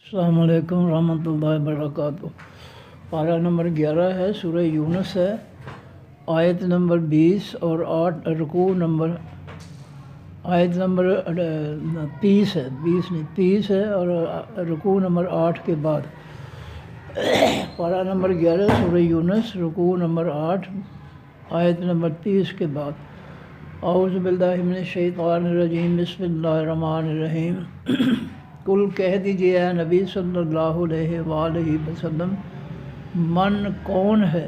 السلام علیکم ورحمۃ اللہ وبرکاتہ۔ پارہ نمبر 11 ہے، سورہ یونس ہے، آیت نمبر 20 اور 8 رکوع نمبر آیت نمبر 30 ہے، 20 نہیں 30 ہے، اور رکوع نمبر 8 کے بعد۔ پارہ نمبر 11 سورہ یونس، رکوع نمبر 8 آیت نمبر 30 کے بعد۔ اعوذ باللہ من الشیطان الرجیم، بسم اللہ الرحمن الرحیم۔ کل کہہ دیجئے اے نبی صلی اللہ علیہ وآلہ وسلم، من کون ہے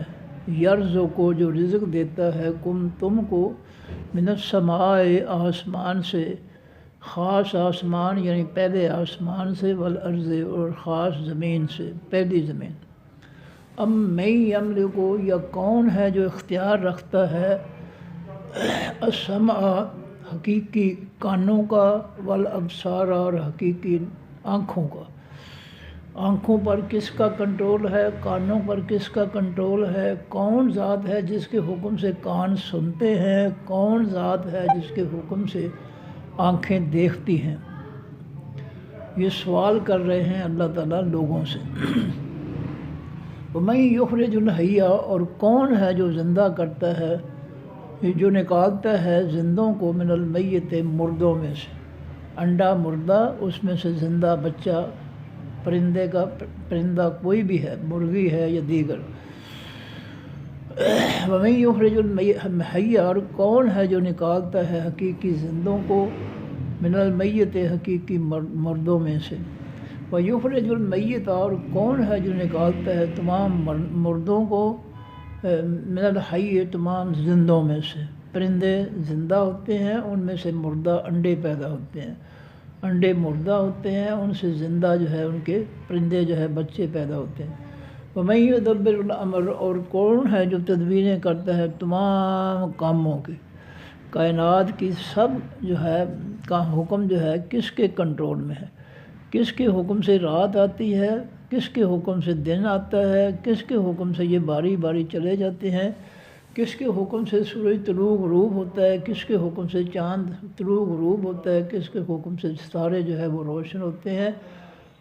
یرزقکم کو جو رزق دیتا ہے، تم کو من السماء آسمان سے، خاص آسمان یعنی پہلے آسمان سے، والارض اور خاص زمین سے، پہلی زمین۔ ام من یملک یا کون ہے جو اختیار رکھتا ہے، السمع حقیقی کانوں کا، والابصار اور حقیقی آنکھوں کا۔ آنکھوں پر کس کا کنٹرول ہے، کانوں پر کس کا کنٹرول ہے؟ کون ذات ہے جس کے حکم سے کان سنتے ہیں، کون ذات ہے جس کے حکم سے آنکھیں دیکھتی ہیں؟ یہ سوال کر رہے ہیں اللہ تعالیٰ لوگوں سے۔ وَمَن یُخْرِجُ الْحَیَّ اور کون ہے جو زندہ کرتا ہے، جو نکالتا ہے زندوں کو، من المیت مردوں میں سے، انڈا مردہ اس میں سے زندہ بچہ، پرندہ کوئی بھی ہے، مرغی ہے یا دیگر۔ وَمَن یُخْرِجُ الْحَیَّ اور کون ہے جو نکالتا ہے حقیقی زندوں کو، من المیت حقیقی مردوں میں سے، وَیُخْرِجُ الْمیت اور کون ہے جو نکالتا ہے تمام مردوں کو، من الحی تمام زندوں میں سے۔ پرندے زندہ ہوتے ہیں، ان میں سے مردہ انڈے پیدا ہوتے ہیں، انڈے مردہ ہوتے ہیں، ان سے زندہ جو ہے ان کے پرندے جو ہے بچے پیدا ہوتے ہیں۔ وَمَن یُدَبِّرُ الْأَمْرَ اور کون ہے جو تدبیریں کرتا ہے تمام کاموں کی، کائنات کی سب جو ہے کا حکم جو ہے کس کے کنٹرول میں ہے، کس کے حکم سے رات آتی ہے، کس کے حکم سے دن آتا ہے، کس کے حکم سے یہ باری باری چلے جاتے ہیں، کس کے حکم سے سورج طلوع غروب ہوتا ہے، کس کے حکم سے چاند طلوع غروب ہوتا ہے، کس کے حکم سے ستارے جو ہے وہ روشن ہوتے ہیں،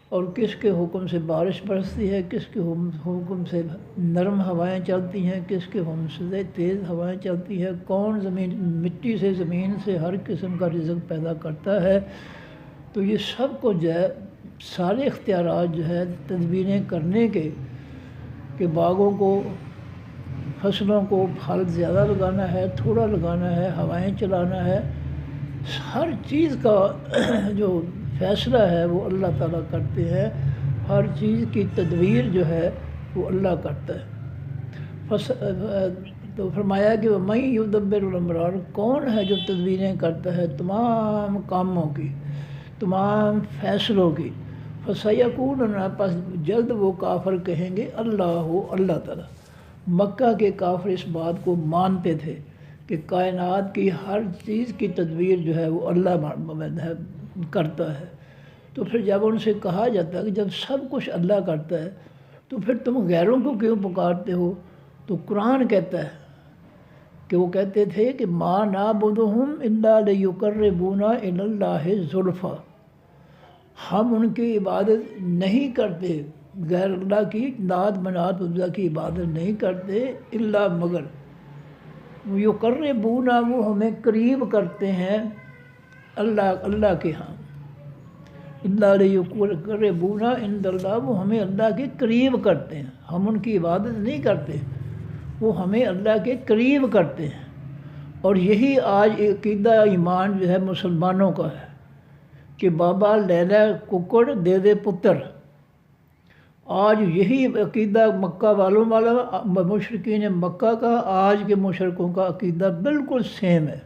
اور کس کے حکم سے بارش برستی ہے، کس کے حکم سے نرم ہوائیں چلتی ہیں، کس کے حکم سے تیز ہوائیں چلتی ہیں، کون مٹی سے زمین سے ہر قسم کا رزق پیدا کرتا ہے۔ تو یہ سب کو جو ہے سارے اختیارات جو ہے تدبیریں کرنے کے کہ باغوں کو، فصلوں کو پھل زیادہ لگانا ہے، تھوڑا لگانا ہے، ہوائیں چلانا ہے، ہر چیز کا جو فیصلہ ہے وہ اللہ تعالیٰ کرتے ہیں، ہر چیز کی تدبیر جو ہے وہ اللہ کرتا ہے۔ تو فرمایا کہ وَمَن یُدَبِّرُ الْأَمْرَ کون ہے جو تدبیریں کرتا ہے تمام کاموں کی، تمام فیصلوں کی، فَسَيَقُولُونَ پس جلد وہ کافر کہیں گے اللہ تعالیٰ۔ مکہ کے کافر اس بات کو مانتے تھے کہ کائنات کی ہر چیز کی تدبیر جو ہے وہ اللہ کرتا ہے۔ تو پھر جب ان سے کہا جاتا ہے کہ جب سب کچھ اللہ کرتا ہے تو پھر تم غیروں کو کیوں پکارتے ہو؟ تو قرآن کہتا ہے کہ وہ کہتے تھے کہ مَا نَعْبُدُهُمْ إِلَّا لِيُقَرِّبُونَا إِلَى اللَّهِ زُلْفَىٰ، ہم ان کی عبادت نہیں کرتے، غیر اللہ کی نعت منات اللہ کی عبادت نہیں کرتے، الا مگر یقربونا وہ ہمیں قریب کرتے ہیں اللہ کے ہاں، الا لیقربونا عند اللہ وہ ہمیں اللہ کے قریب کرتے ہیں، ہم ان کی عبادت نہیں کرتے، وہ ہمیں اللہ کے قریب کرتے ہیں۔ اور یہی آج عقیدہ ایمان جو ہے مسلمانوں کا ہے کہ بابا لیلا ککڑ دے دے پتر۔ آج یہی عقیدہ مکہ والوں والا، مشرکین مکہ کا، آج کے مشرکوں کا عقیدہ بالکل سیم ہے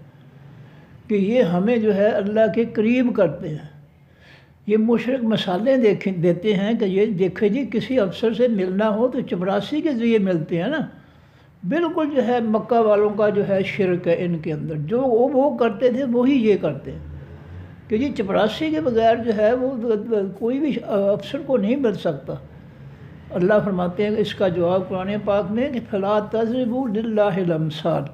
کہ یہ ہمیں جو ہے اللہ کے قریب کرتے ہیں۔ یہ مشرک مثالیں دیتے ہیں کہ یہ دیکھے جی کسی افسر سے ملنا ہو تو چپراسی کے ذریعے ملتے ہیں نا، بالکل جو ہے مکہ والوں کا جو ہے شرک ہے ان کے اندر، جو وہ کرتے تھے وہی یہ کرتے ہیں کہ جی چپراسی کے بغیر جو ہے وہ کوئی بھی افسر کو نہیں مل سکتا۔ اللہ فرماتے ہیں کہ اس کا جواب قرآن پاک میں کہ فَلَا تَضْرِبُوا لِلَّهِ الْأَمْثَالَ،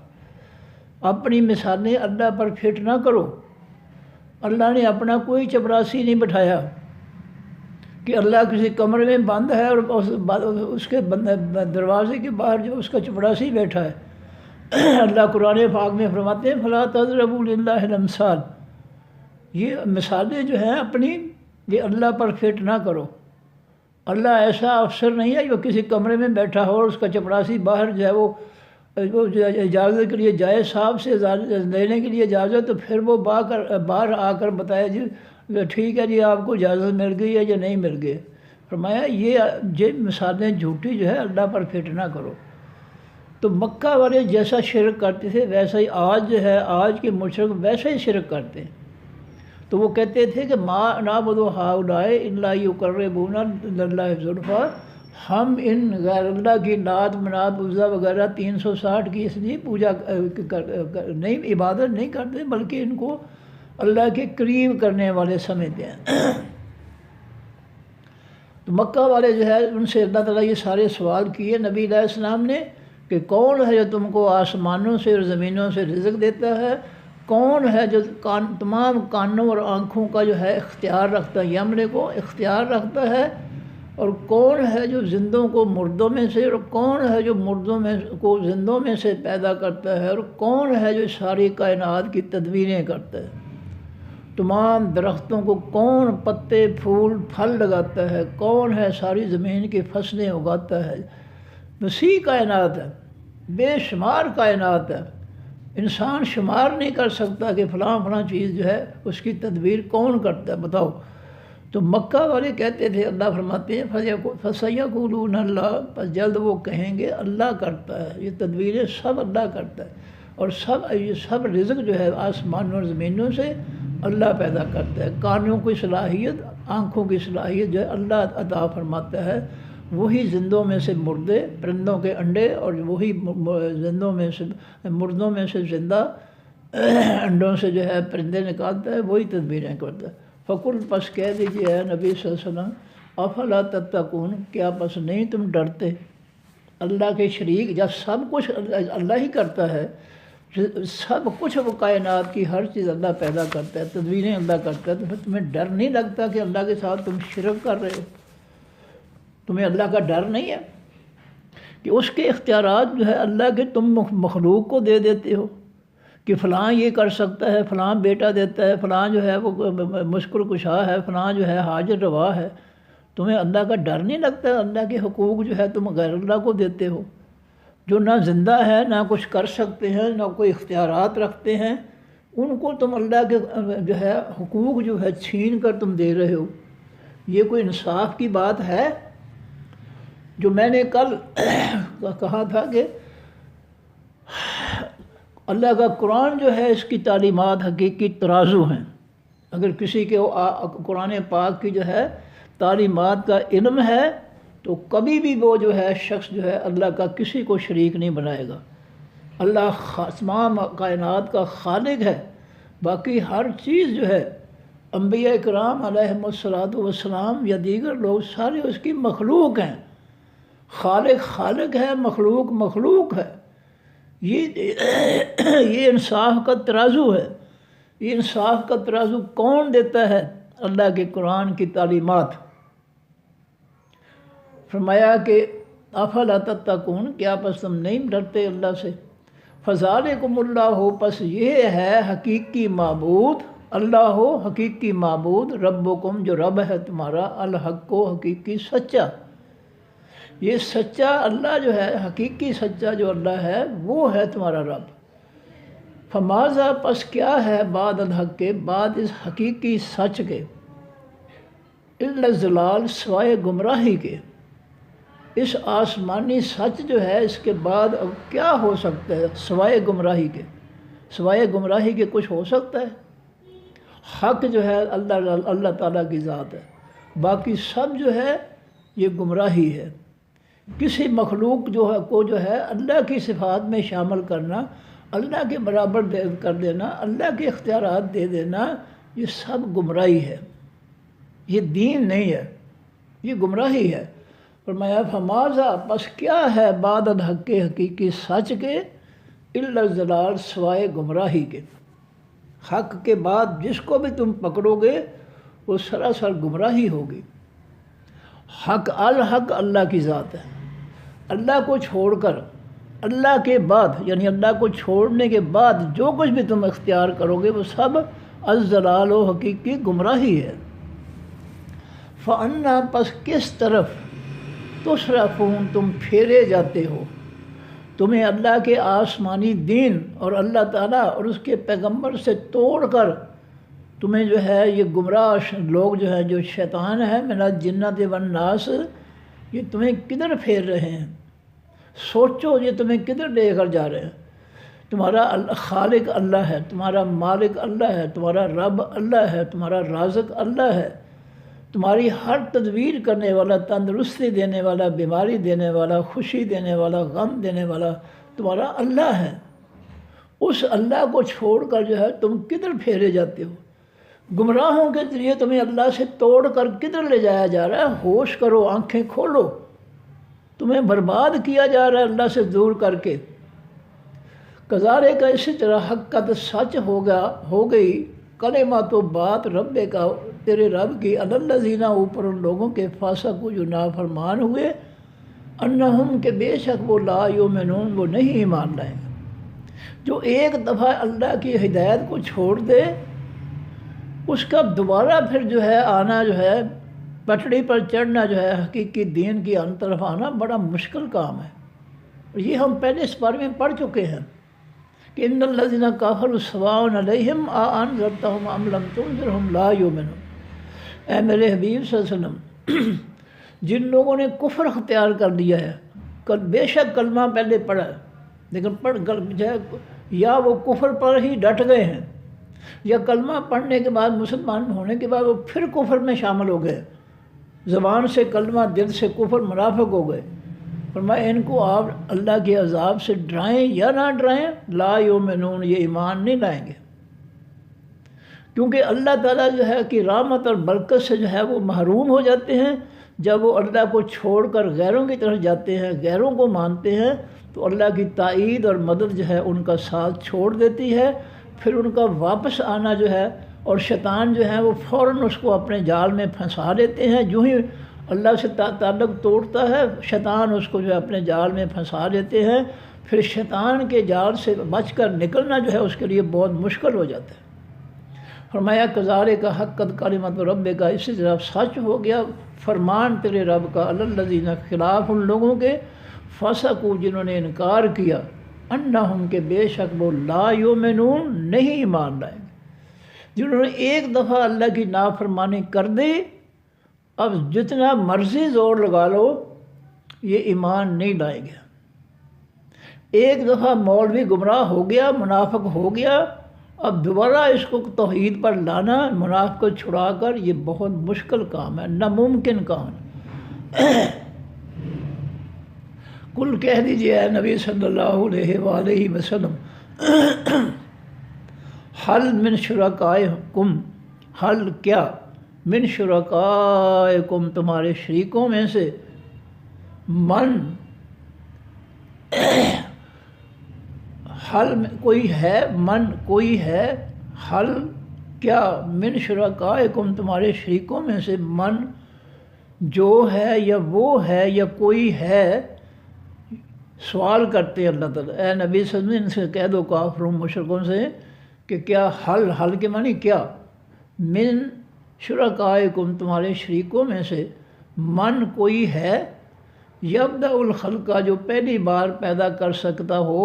اپنی مثالیں اللہ پر فٹ نہ کرو۔ اللہ نے اپنا کوئی چپراسی نہیں بٹھایا کہ اللہ کسی کمرے میں بند ہے اور اس کے دروازے کے باہر جو اس کا چپڑاسی بیٹھا ہے۔ اللہ قرآن پاک میں فرماتے ہیں فَلَا تَضْرِبُوا لِلَّهِ الْأَمْثَالَ، یہ مثالیں جو ہیں اپنی یہ اللہ پر فٹ نہ کرو۔ اللہ ایسا افسر نہیں ہے جو کسی کمرے میں بیٹھا ہو اور اس کا چپڑاسی باہر جو ہے وہ اجازت کے لیے جائے، صاحب سے لینے کے لیے اجازت، تو پھر وہ باہر آ کر بتائے جی ٹھیک ہے جی آپ کو اجازت مل گئی ہے یا نہیں مل گئی۔ فرمایا یہ مثالیں جھوٹی جو ہے اللہ پر فٹ نہ کرو۔ تو مکہ والے جیسا شرک کرتے تھے ویسا ہی آج جو ہے، آج کے مشرک ویسا ہی شرک کرتے ہیں۔ تو وہ کہتے تھے کہ ما نعبد ہؤلاء الا یقربونا الی اللہ زلفیٰ، ہم ان غیر اللہ کی لات منات عزا وغیرہ 360 کی اس لیے پوجا نہیں، عبادت نہیں کرتے بلکہ ان کو اللہ کے قریب کرنے والے سمجھتے ہیں۔ تو مکہ والے جو ہے ان سے اللہ تعالیٰ یہ سارے سوال کیے نبی علیہ السلام نے کہ کون ہے جو تم کو آسمانوں سے اور زمینوں سے رزق دیتا ہے، کون ہے جو تمام کانوں اور آنکھوں کا جو ہے اختیار رکھتا ہے، یمنے کو اختیار رکھتا ہے، اور کون ہے جو زندوں کو مردوں میں سے اور کون ہے جو مردوں میں کو زندوں میں سے پیدا کرتا ہے، اور کون ہے جو ساری کائنات کی تدبیریں کرتا ہے، تمام درختوں کو کون پتے پھول پھل لگاتا ہے، کون ہے ساری زمین کی فصلیں اگاتا ہے، وسیع کائنات ہے، بے شمار کائنات ہے، انسان شمار نہیں کر سکتا کہ فلاں فلاں چیز جو ہے اس کی تدبیر کون کرتا ہے، بتاؤ۔ تو مکہ والے کہتے تھے، اللہ فرماتے ہیں فَسَيَقُولُونَ اللَّهُ، پس جلد وہ کہیں گے اللہ کرتا ہے، یہ تدبیریں سب اللہ کرتا ہے، اور یہ سب رزق جو ہے آسمانوں اور زمینوں سے اللہ پیدا کرتا ہے، کانوں کی صلاحیت، آنکھوں کی صلاحیت جو ہے اللہ عطا فرماتا ہے، وہی زندوں میں سے مردے، پرندوں کے انڈے، اور وہی زندوں میں سے مردوں میں سے زندہ انڈوں سے جو ہے پرندے نکالتا ہے، وہی تدبیریں کرتا ہے۔ فقل، پس کہہ دیجیے اے نبی صلی اللہ علیہ وسلم، افلا تتقون، کیا پس نہیں تم ڈرتے اللہ کے شریک، جب سب کچھ اللہ ہی کرتا ہے، سب کچھ وہ کائنات کی ہر چیز اللہ پیدا کرتا ہے، تدبیریں اللہ کرتا ہے، تو پھر تمہیں ڈر نہیں لگتا کہ اللہ کے ساتھ تم شرک کر رہے ہو؟ تمہیں اللہ کا ڈر نہیں ہے کہ اس کے اختیارات جو ہے اللہ کے تم مخلوق کو دے دیتے ہو کہ فلاں یہ کر سکتا ہے، فلاں بیٹا دیتا ہے، فلاں جو ہے وہ مشکل کشا ہے، فلاں جو ہے حاجت روا ہے، تمہیں اللہ کا ڈر نہیں لگتا؟ اللہ کے حقوق جو ہے تم غیر اللہ کو دیتے ہو، جو نہ زندہ ہے، نہ کچھ کر سکتے ہیں، نہ کوئی اختیارات رکھتے ہیں، ان کو تم اللہ کے جو ہے حقوق جو ہے چھین کر تم دے رہے ہو۔ یہ کوئی انصاف کی بات ہے؟ جو میں نے کل کہا تھا کہ اللہ کا قرآن جو ہے اس کی تعلیمات حقیقی ترازو ہیں۔ اگر کسی کے قرآن پاک کی جو ہے تعلیمات کا علم ہے تو کبھی بھی وہ جو ہے شخص جو ہے اللہ کا کسی کو شریک نہیں بنائے گا۔ اللہ تمام کائنات کا خالق ہے، باقی ہر چیز جو ہے انبیاء کرام علیہم الصلاۃ والسلام یا دیگر لوگ سارے اس کی مخلوق ہیں۔ خالق خالق ہے، مخلوق مخلوق ہے۔ یہ انصاف کا ترازو ہے۔ یہ انصاف کا ترازو کون دیتا ہے؟ اللہ کے قرآن کی تعلیمات۔ فرمایا کہ افلا تتقون، کیا پس تم نہیں ڈرتے اللہ سے؟ فذالکم اللہ، پس یہ ہے حقیقی معبود، اللہ ہو حقیقی معبود، ربکم جو رب ہے تمہارا، الحق و حقیقی سچا۔ یہ سچا اللہ جو ہے، حقیقی سچا جو اللہ ہے وہ ہے تمہارا رب۔ فماذا، پس کیا ہے بعد الحق کے، بعد اس حقیقی سچ کے، الا الضلال، سوائے گمراہی کے۔ اس آسمانی سچ جو ہے اس کے بعد اب کیا ہو سکتا ہے سوائے گمراہی کے؟ سوائے گمراہی کے کچھ ہو سکتا ہے؟ حق جو ہے اللہ تعالیٰ کی ذات ہے، باقی سب جو ہے یہ گمراہی ہے۔ کسی مخلوق کو جو ہے اللہ کی صفات میں شامل کرنا، اللہ کے برابر کر دینا، اللہ کے اختیارات دے دینا، یہ سب گمراہی ہے، یہ دین نہیں ہے، یہ گمراہی ہے۔ فرمایا فماذا، پس کیا ہے بعد الحق کے، حقیقی سچ کے، الا الضلال، سوائے گمراہی کے۔ حق کے بعد جس کو بھی تم پکڑو گے وہ سراسر گمراہی ہوگی۔ حق الحق اللہ کی ذات ہے۔ اللہ کو چھوڑ کر، اللہ کے بعد یعنی اللہ کو چھوڑنے کے بعد جو کچھ بھی تم اختیار کرو گے وہ سب الضلال و حقیقی گمراہی ہے۔ فَأَنَّا پس کس طرف تصرفون تم پھیرے جاتے ہو، تمہیں اللہ کے آسمانی دین اور اللہ تعالیٰ اور اس کے پیغمبر سے توڑ کر تمہیں جو ہے یہ گمراہ لوگ جو ہے جو شیطان ہے من الجنۃ والناس، یہ تمہیں کدھر پھیر رہے ہیں؟ سوچو یہ تمہیں کدھر لے کر جا رہے ہیں؟ تمہارا خالق اللہ ہے، تمہارا مالک اللہ ہے، تمہارا رب اللہ ہے، تمہارا رازق اللہ ہے، تمہاری ہر تدبیر کرنے والا، تندرستی دینے والا، بیماری دینے والا، خوشی دینے والا، غم دینے والا تمہارا اللہ ہے۔ اس اللہ کو چھوڑ کر جو ہے تم کدھر پھیرے جاتے ہو؟ گمراہوں کے ذریعے تمہیں اللہ سے توڑ کر کدھر لے جایا جا رہا ہے؟ ہوش کرو، آنکھیں کھولو، تمہیں برباد کیا جا رہا ہے اللہ سے دور کر کے۔ کذالک کا اسی طرح حقت سچ ہو گئی کلمہ تو بات رب کا تیرے رب کی علی الذین اوپر ان لوگوں کے فاسقوا جو نافرمان ہوئے، انہم کہ بے شک وہ لا یؤمنون وہ نہیں ایمان لائیں گے۔ جو ایک دفعہ اللہ کی ہدایت کو چھوڑ دے اس کا دوبارہ پھر جو ہے آنا جو ہے پٹڑی پر چڑھنا جو ہے حقیقی دین کی ان طرف آنا بڑا مشکل کام ہے۔ اور یہ ہم پہلے اس بارے میں پڑھ چکے ہیں کہ ان الذین کفروا سواء علیہم اانذرتہم ام لم تنذرہم لا یؤمنون۔ اے میرے حبیب صلی اللہ علیہ وسلم، جن لوگوں نے کفر اختیار کر لیا ہے، بے شک کلمہ پہلے پڑھا ہے لیکن یا وہ کفر پر ہی ڈٹ گئے ہیں، یا کلمہ پڑھنے کے بعد مسلمان ہونے کے بعد وہ پھر کفر میں شامل ہو گئے، زبان سے کلمہ دل سے کفر، منافق ہو گئے۔ فرمایا ان کو آپ اللہ کے عذاب سے ڈرائیں یا نہ ڈرائیں، لا یؤمنون یہ ایمان نہیں لائیں گے، کیونکہ اللہ تعالیٰ جو ہے کہ رحمت اور برکت سے جو ہے وہ محروم ہو جاتے ہیں جب وہ اللہ کو چھوڑ کر غیروں کی طرف جاتے ہیں، غیروں کو مانتے ہیں، تو اللہ کی تائید اور مدد جو ہے ان کا ساتھ چھوڑ دیتی ہے، پھر ان کا واپس آنا جو ہے، اور شیطان جو ہے وہ فوراً اس کو اپنے جال میں پھنسا دیتے ہیں۔ جو ہی اللہ سے تعلق توڑتا ہے شیطان اس کو جو ہے اپنے جال میں پھنسا دیتے ہیں، پھر شیطان کے جال سے بچ کر نکلنا جو ہے اس کے لیے بہت مشکل ہو جاتا ہے۔ فرمایا کذالک حقت کلمۃ ربک، اسی طرح سچ ہو گیا فرمان تیرے رب کا علی الذین خلاف ان لوگوں کے فسقوا جنہوں نے انکار کیا، انہم کہ بے شک وہ لا یؤمنون نہیں ایمان لائیں گے۔ جنہوں نے ایک دفعہ اللہ کی نافرمانی کر دی اب جتنا مرضی زور لگا لو یہ ایمان نہیں لائیں گے۔ ایک دفعہ مولوی گمراہ ہو گیا، منافق ہو گیا، اب دوبارہ اس کو توحید پر لانا، منافق کو چھڑا کر، یہ بہت مشکل کام ہے، ناممکن کام ہے۔ کل کہہ دیجئے اے نبی صلی اللہ علیہ وآلہ وسلم، حل من شرکائکم، حل کیا، من شرکائکم تمہارے شریکوں میں سے، من حل کوئی ہے، من کوئی ہے، حل کیا، من شرکائکم تمہارے شریکوں میں سے، من جو ہے یا وہ ہے یا کوئی ہے، سوال کرتے ہیں اللہ تعالیٰ، اے نبی صلی اللہ علیہ وسلم ان سے کہہ دو کافروں مشرکوں سے کہ کیا حل کے معنی کیا، من شرکائکم تمہارے شریکوں میں سے، من کوئی ہے، یبدأ الخلق جو پہلی بار پیدا کر سکتا ہو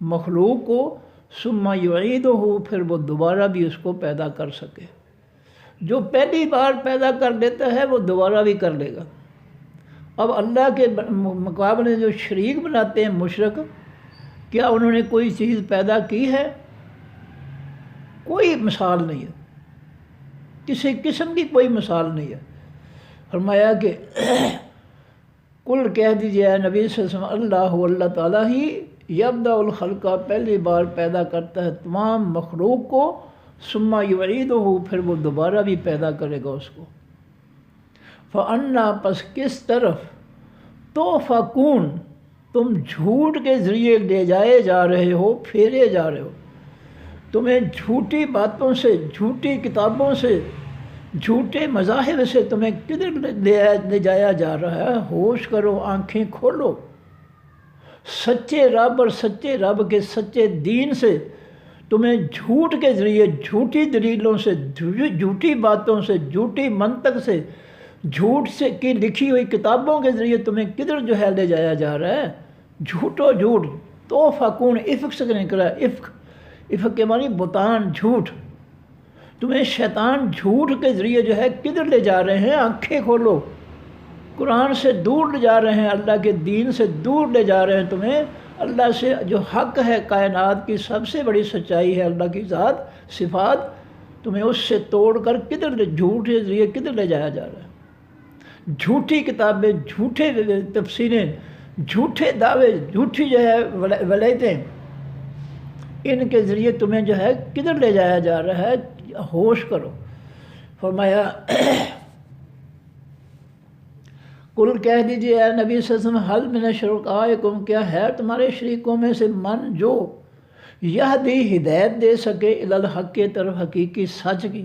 مخلوق کو، ثم یعیدہ پھر وہ دوبارہ بھی اس کو پیدا کر سکے۔ جو پہلی بار پیدا کر دیتا ہے وہ دوبارہ بھی کر لے گا۔ اب اللہ کے مقابلے جو شریک بناتے ہیں مشرک، کیا انہوں نے کوئی چیز پیدا کی ہے؟ کوئی مثال نہیں ہے، کسی قسم کی کوئی مثال نہیں ہے۔ فرمایا کہ کل کہہ دیجیے اے نبی صلی اللہ علیہ وسلم، اللہ تعالیٰ ہی یبدأ الخلق پہلی بار پیدا کرتا ہے تمام مخلوق کو، ثم یعیدہ پھر وہ دوبارہ بھی پیدا کرے گا اس کو۔ فَأَنَّا پس کس طرف تُؤْفَكُونَ تم جھوٹ کے ذریعے لے جائے جا رہے ہو، پھیرے جا رہے ہو، تمہیں جھوٹی باتوں سے، جھوٹی کتابوں سے، جھوٹے مذاہب سے تمہیں کدھر لے جایا جا رہا ہے؟ ہوش کرو، آنکھیں کھولو، سچے رب اور سچے رب کے سچے دین سے تمہیں جھوٹ کے ذریعے، جھوٹی دلیلوں سے، جھوٹی باتوں سے، جھوٹی منطق سے، جھوٹ سے کی لکھی ہوئی کتابوں کے ذریعے تمہیں کدھر جو ہے لے جایا جا رہا ہے؟ جھوٹو جھوٹ، تو فکون افق سے نکلا، افق کے معنی بہتان، جھوٹ۔ تمہیں شیطان جھوٹ کے ذریعے جو ہے کدھر لے جا رہے ہیں؟ آنکھیں کھولو، قرآن سے دور لے جا رہے ہیں، اللہ کے دین سے دور لے جا رہے ہیں تمہیں۔ اللہ سے جو حق ہے، کائنات کی سب سے بڑی سچائی ہے اللہ کی ذات صفات، تمہیں اس سے توڑ کر کدھر جھوٹ کے ذریعے کدھر لے جایا جا رہا ہے؟ جھوٹی کتابیں، جھوٹے تفسیریں، جھوٹے دعوے، جھوٹی جو ہے ولایتیں، ان کے ذریعے تمہیں جو ہے کدھر لے جایا جا رہا ہے؟ ہوش کرو۔ فرمایا کل کہہ دیجئے اے نبی صلی اللہ علیہ وسلم، حل من شرکائکم، کیا ہے تمہارے شریکوں میں سے من جو یہدی ہدایت دے سکے الی الحق کے طرف حقیقی سچ کی؟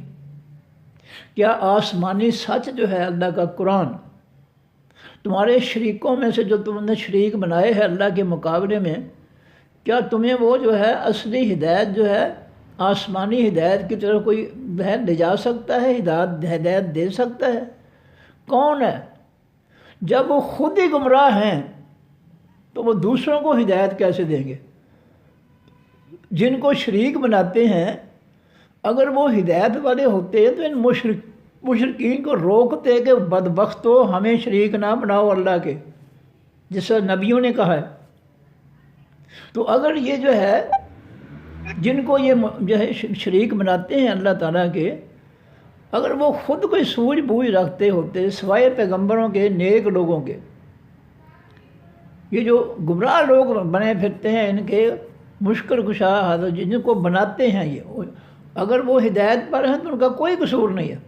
کیا آسمانی سچ جو ہے اللہ کا قرآن، تمہارے شریکوں میں سے جو تم نے شریک بنائے ہیں اللہ کے مقابلے میں، کیا تمہیں وہ جو ہے اصلی ہدایت جو ہے آسمانی ہدایت کی طرف کوئی لے جا سکتا ہے، ہدایت دے سکتا ہے؟ کون ہے؟ جب وہ خود ہی گمراہ ہیں تو وہ دوسروں کو ہدایت کیسے دیں گے؟ جن کو شریک بناتے ہیں اگر وہ ہدایت والے ہوتے تو ان مشرکین کو روکتے کہ بدبختو ہمیں شریک نہ بناؤ اللہ کے، جیسا نبیوں نے کہا ہے۔ تو اگر یہ جو ہے جن کو یہ جو ہے شریک بناتے ہیں اللہ تعالیٰ کے، اگر وہ خود کوئی سوجھ بوجھ رکھتے ہوتے سوائے پیغمبروں کے، نیک لوگوں کے، یہ جو گمراہ لوگ بنے پھرتے ہیں ان کے مشکل کشا حضرت جن کو بناتے ہیں، یہ اگر وہ ہدایت پر ہیں تو ان کا کوئی قصور نہیں ہے،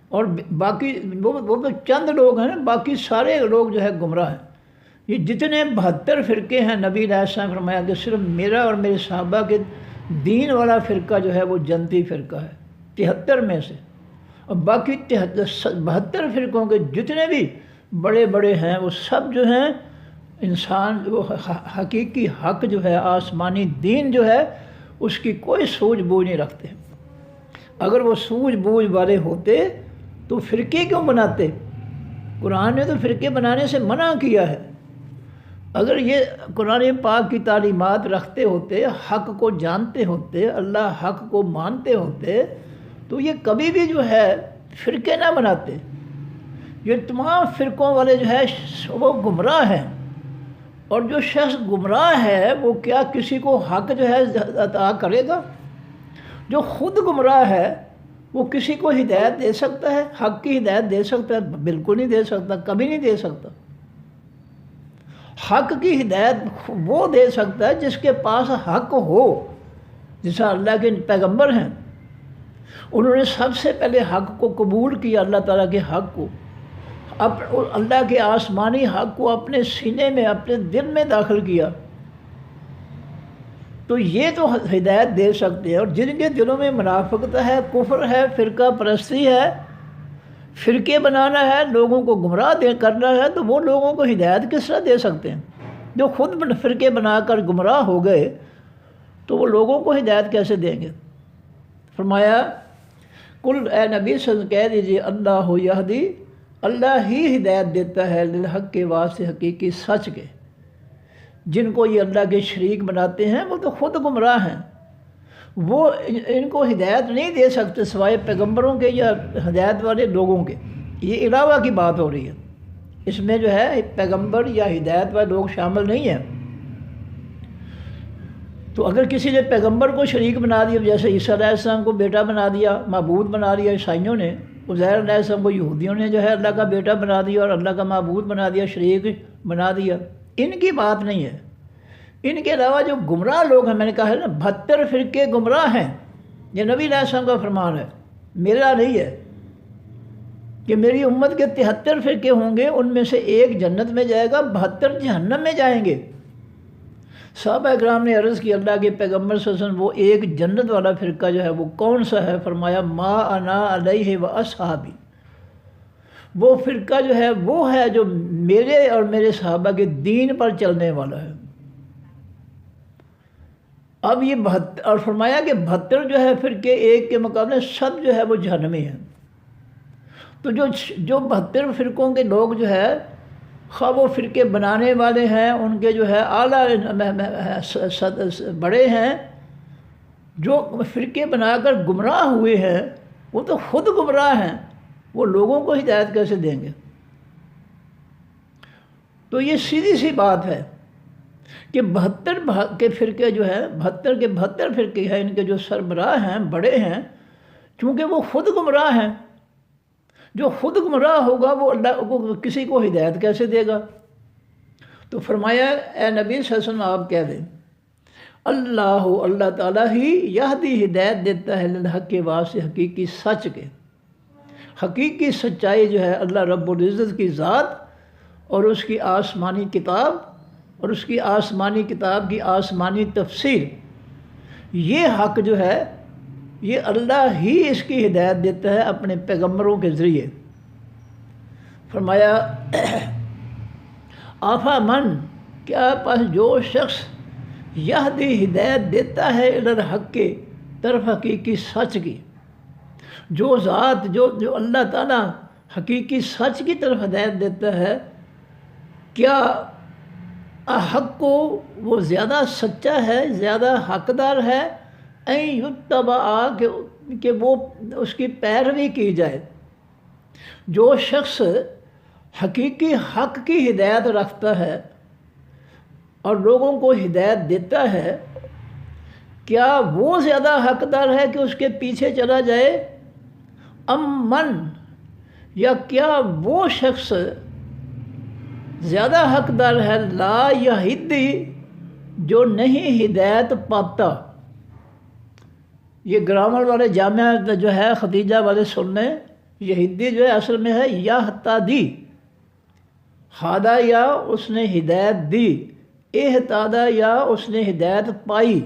اور باقی وہ تو چند لوگ ہیں، باقی سارے لوگ جو ہے گمراہ ہیں۔ یہ جتنے 72 فرقے ہیں، نبی علیہ السلام نے فرمایا کہ صرف میرا اور میرے صحابہ کے دین والا فرقہ جو ہے وہ جنتی فرقہ ہے 73 میں سے، اور باقی 72 فرقوں کے جتنے بھی بڑے بڑے ہیں وہ سب جو ہیں انسان وہ حقیقی حق جو ہے آسمانی دین جو ہے اس کی کوئی سوجھ بوجھ نہیں رکھتے۔ اگر وہ سوجھ بوجھ والے ہوتے تو فرقے کیوں بناتے؟ قرآن نے تو فرقے بنانے سے منع کیا ہے۔ اگر یہ قرآن پاک کی تعلیمات رکھتے ہوتے، حق کو جانتے ہوتے، اللہ حق کو مانتے ہوتے، تو یہ کبھی بھی جو ہے فرقے نہ بناتے۔ یہ تمام فرقوں والے جو ہے وہ گمراہ ہیں، اور جو شخص گمراہ ہے وہ کیا کسی کو حق جو ہے عطا کرے گا؟ جو خود گمراہ ہے وہ کسی کو ہدایت دے سکتا ہے؟ حق کی ہدایت دے سکتا ہے؟ بالکل نہیں دے سکتا، کبھی نہیں دے سکتا۔ حق کی ہدایت وہ دے سکتا ہے جس کے پاس حق ہو، جیسا اللہ کے پیغمبر ہیں، انہوں نے سب سے پہلے حق کو قبول کیا، اللہ تعالیٰ کے حق کو، اللہ کے آسمانی حق کو اپنے سینے میں، اپنے دل میں داخل کیا، تو یہ تو ہدایت دے سکتے ہیں۔ اور جن کے دلوں میں منافقت ہے، کفر ہے، فرقہ پرستی ہے، فرقے بنانا ہے، لوگوں کو گمراہ کرنا ہے، تو وہ لوگوں کو ہدایت کس طرح دے سکتے ہیں؟ جو خود فرقے بنا کر گمراہ ہو گئے تو وہ لوگوں کو ہدایت کیسے دیں گے؟ فرمایا کل اے نبی صلی اللہ علیہ وسلم کہہ دیجیے اللہ یہدی، اللہ ہی ہدایت دیتا ہے للحق کے واسطے حقیقی سچ کے۔ جن کو یہ اللہ کے شریک بناتے ہیں وہ تو خود گمراہ ہیں، وہ ان کو ہدایت نہیں دے سکتے سوائے پیغمبروں کے یا ہدایت والے لوگوں کے۔ یہ علاوہ کی بات ہو رہی ہے، اس میں جو ہے پیغمبر یا ہدایت والے لوگ شامل نہیں ہیں۔ تو اگر کسی نے پیغمبر کو شریک بنا دیا، جیسے عیسیٰ علیہ السلام کو بیٹا بنا دیا، معبود بنا دیا عیسائیوں نے، عزیر علیہ السلام کو یہودیوں نے جو ہے اللہ کا بیٹا بنا دیا اور اللہ کا معبود بنا دیا، شریک بنا دیا، ان کی بات نہیں ہے۔ ان کے علاوہ جو گمراہ لوگ ہیں، میں نے کہا ہے نا 72 فرقے گمراہ ہیں، یہ نبی علیہ السلام کا فرمان ہے، میرا نہیں ہے، کہ میری امت کے 73 فرقے ہوں گے، ان میں سے ایک جنت میں جائے گا، 72 جہنم میں جائیں گے۔ صحابہ کرام نے عرض کی اللہ کے پیغمبر صلی اللہ علیہ وسلم وہ ایک جنت والا فرقہ جو ہے وہ کون سا ہے؟ فرمایا ما انا علیہ و اصحابی، وہ فرقہ جو ہے وہ ہے جو میرے اور میرے صحابہ کے دین پر چلنے والا ہے۔ اب یہ 72 اور فرمایا کہ 72 جو ہے فرقے ایک کے مقابلے سب جو ہے وہ جہنمی ہیں۔ تو جو 72 فرقوں کے لوگ جو ہے خواہ وہ فرقے بنانے والے ہیں، ان کے جو ہے اعلیٰ بڑے ہیں، جو فرقے بنا کر گمراہ ہوئے ہیں وہ تو خود گمراہ ہیں، وہ لوگوں کو ہدایت کیسے دیں گے؟ تو یہ سیدھی سی بات ہے کہ 72 کے فرقے جو ہے 72 کے 72 فرقے ہیں، ان کے جو سربراہ ہیں بڑے ہیں، چونکہ وہ خود گمراہ ہیں۔ جو خود گمراہ ہوگا وہ اللہ کو کسی کو ہدایت کیسے دے گا؟ تو فرمایا اے نبی صلی اللہ علیہ وسلم آپ کہہ دیں اللہ تعالیٰ ہی یہدی ہدایت دیتا ہے للحق کے واسطے حقیقی سچ کے۔ حقیقی سچائی جو ہے اللہ رب العزت کی ذات اور اس کی آسمانی کتاب اور اس کی آسمانی کتاب کی آسمانی تفسیر، یہ حق جو ہے یہ اللہ ہی اس کی ہدایت دیتا ہے اپنے پیغمبروں کے ذریعے۔ فرمایا آفا من، کیا پس جو شخص یہدی ہدایت دیتا ہے الی الحق کے طرف حقیقی سچ کی، جو ذات جو اللہ تعالیٰ حقیقی سچ کی طرف ہدایت دیتا ہے، کیا حق کو وہ زیادہ سچا ہے، زیادہ حقدار ہے این یتبع کہ وہ اس کی پیروی کی جائے؟ جو شخص حقیقی حق کی ہدایت رکھتا ہے اور لوگوں کو ہدایت دیتا ہے، کیا وہ زیادہ حقدار ہے کہ اس کے پیچھے چلا جائے؟ من، یا کیا وہ شخص زیادہ حقدار ہے لا یہدی، جو نہیں ہدایت پاتا؟ یہ گرامر والے جامعہ جو ہے ختیجہ والے سن لیں، یہدی جو ہے اصل میں ہے یہتدی، ہادہ یا اس نے ہدایت دی، اہتدی یا اس نے ہدایت پائی،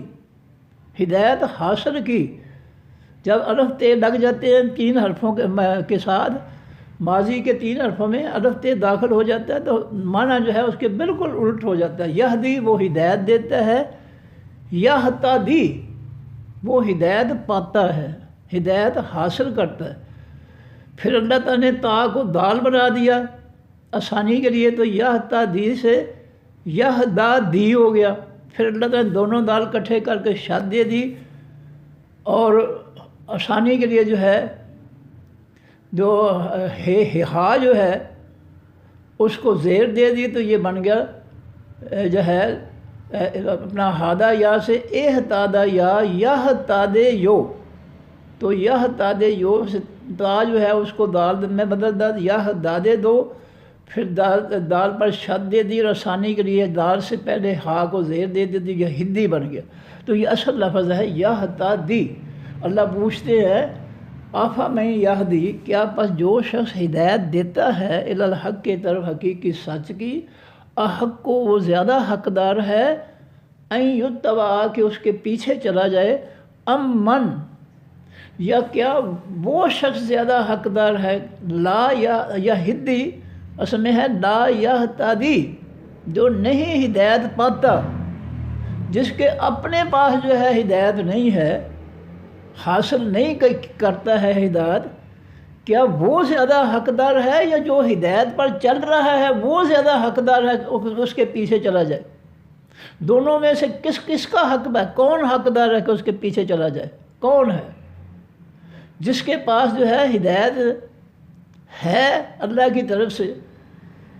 ہدایت حاصل کی۔ جب الف تے لگ جاتے ہیں 3 حرفوں کے ساتھ، ماضی کے 3 حرفوں میں الف تے داخل ہو جاتا ہے تو معنی جو ہے اس کے بالکل الٹ ہو جاتا ہے۔ یہدی وہ ہدایت دیتا ہے، یہتدی وہ ہدایت پاتا ہے، ہدایت حاصل کرتا ہے۔ پھر اللہ تعالیٰ نے تا کو دال بنا دیا آسانی کے لیے، تو یہتدی سے یہدی ہو گیا۔ پھر اللہ تعالیٰ نے دونوں دال کٹھے کر کے شد دے دی، اور آسانی کے لیے جو ہے جو ہا جو ہے اس کو زیر دے دی، تو یہ بن گیا جو ہے اپنا ہادہ یا سے اہتدی یا یہتدی یو، تو یہتدی یو سے تا جو ہے اس کو دال میں بدل دیا، یہتدی دو، پھر دال پر شد دے دی، اور آسانی کے لیے دال سے پہلے ہا کو زیر دے دی، یہ ہدی بن گیا۔ تو یہ اصل لفظ ہے یہتدی۔ اللہ پوچھتے ہیں آفا میں یہدی، کیا پس جو شخص ہدایت دیتا ہے الی الحق کی طرف حقیقی سچ کی، حق کو وہ زیادہ حقدار ہے این یتبع کہ اس کے پیچھے چلا جائے، من، یا کیا وہ شخص زیادہ حقدار ہے لا یہدی، اصل میں ہے لا یہتدی، جو نہیں ہدایت پاتا، جس کے اپنے پاس جو ہے ہدایت نہیں ہے، حاصل نہیں کرتا ہے ہدایت، کیا وہ زیادہ حقدار ہے یا جو ہدایت پر چل رہا ہے وہ زیادہ حقدار ہے اس کے پیچھے چلا جائے؟ دونوں میں سے کس کا حق ہے؟ کون حقدار ہے کہ اس کے پیچھے چلا جائے؟ کون ہے؟ جس کے پاس جو ہے ہدایت ہے اللہ کی طرف سے،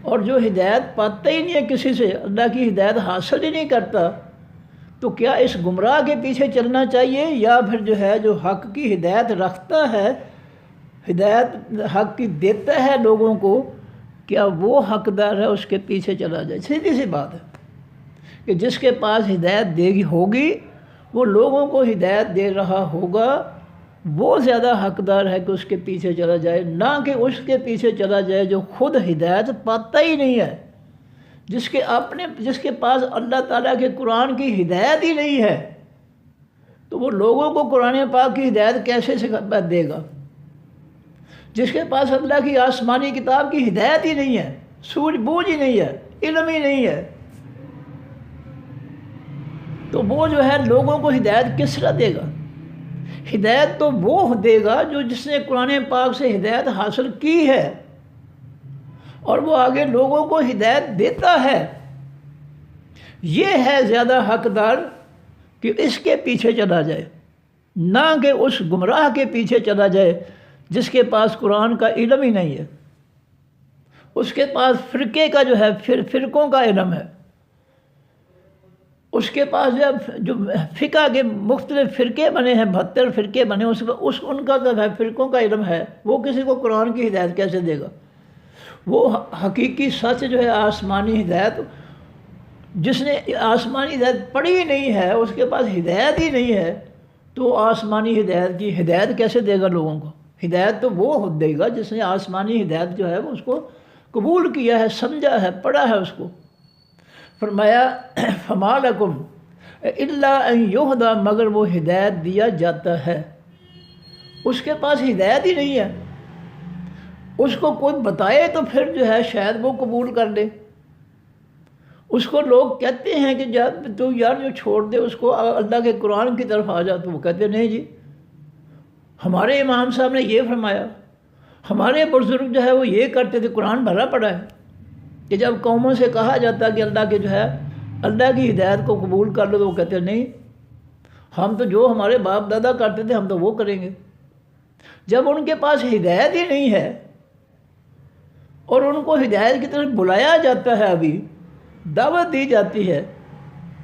اور جو ہدایت پاتا ہی نہیں ہے کسی سے، اللہ کی ہدایت حاصل ہی نہیں کرتا، تو کیا اس گمراہ کے پیچھے چلنا چاہیے، یا پھر جو ہے جو حق کی ہدایت رکھتا ہے، ہدایت حق کی دیتا ہے لوگوں کو، کیا وہ حقدار ہے اس کے پیچھے چلا جائے؟ سیدھی سی بات ہے کہ جس کے پاس ہدایت دے گی ہوگی، وہ لوگوں کو ہدایت دے رہا ہوگا، وہ زیادہ حقدار ہے کہ اس کے پیچھے چلا جائے، نہ کہ اس کے پیچھے چلا جائے جو خود ہدایت پاتا ہی نہیں ہے، جس کے پاس اللہ تعالیٰ کے قرآن کی ہدایت ہی نہیں ہے، تو وہ لوگوں کو قرآن پاک کی ہدایت کیسے دے گا؟ جس کے پاس اللہ کی آسمانی کتاب کی ہدایت ہی نہیں ہے، سوجھ بوجھ ہی نہیں ہے، علم ہی نہیں ہے، تو وہ جو ہے لوگوں کو ہدایت کس طرح دے گا؟ ہدایت تو وہ دے گا جس نے قرآن پاک سے ہدایت حاصل کی ہے اور وہ آگے لوگوں کو ہدایت دیتا ہے۔ یہ ہے زیادہ حقدار کہ اس کے پیچھے چلا جائے، نہ کہ اس گمراہ کے پیچھے چلا جائے جس کے پاس قرآن کا علم ہی نہیں ہے، اس کے پاس فرقے کا جو ہے فرقوں کا علم ہے، اس کے پاس جو فقہ کے مختلف فرقے بنے ہیں، 72 فرقے بنے، ان کا جو ہے فرقوں کا علم ہے، وہ کسی کو قرآن کی ہدایت کیسے دے گا؟ وہ حقیقی سچ جو ہے آسمانی ہدایت، جس نے آسمانی ہدایت پڑھی ہی نہیں ہے، اس کے پاس ہدایت ہی نہیں ہے، تو آسمانی ہدایت کی ہدایت کیسے دے گا لوگوں کو؟ ہدایت تو وہ دے گا جس نے آسمانی ہدایت جو ہے وہ اس کو قبول کیا ہے، سمجھا ہے، پڑھا ہے اس کو۔ فرمایا فما لکم الا ان یہدی، مگر وہ ہدایت دیا جاتا ہے، اس کے پاس ہدایت ہی نہیں ہے، اس کو کوئی بتائے تو پھر جو ہے شاید وہ قبول کر لے۔ اس کو لوگ کہتے ہیں کہ جب تو یار جو چھوڑ دے اس کو، اللہ کے قرآن کی طرف آ جا، تو وہ کہتے نہیں جی، ہمارے امام صاحب نے یہ فرمایا، ہمارے بزرگ جو ہے وہ یہ کرتے تھے، قرآن بھرا پڑا ہے۔ کہ جب قوموں سے کہا جاتا کہ اللہ کے جو ہے اللہ کی ہدایت کو قبول کر لو، تو وہ کہتے نہیں، ہم تو جو ہمارے باپ دادا کرتے تھے ہم تو وہ کریں گے۔ جب ان کے پاس ہدایت ہی نہیں ہے اور ان کو ہدایت کی طرف بلایا جاتا ہے، ابھی دعوت دی جاتی ہے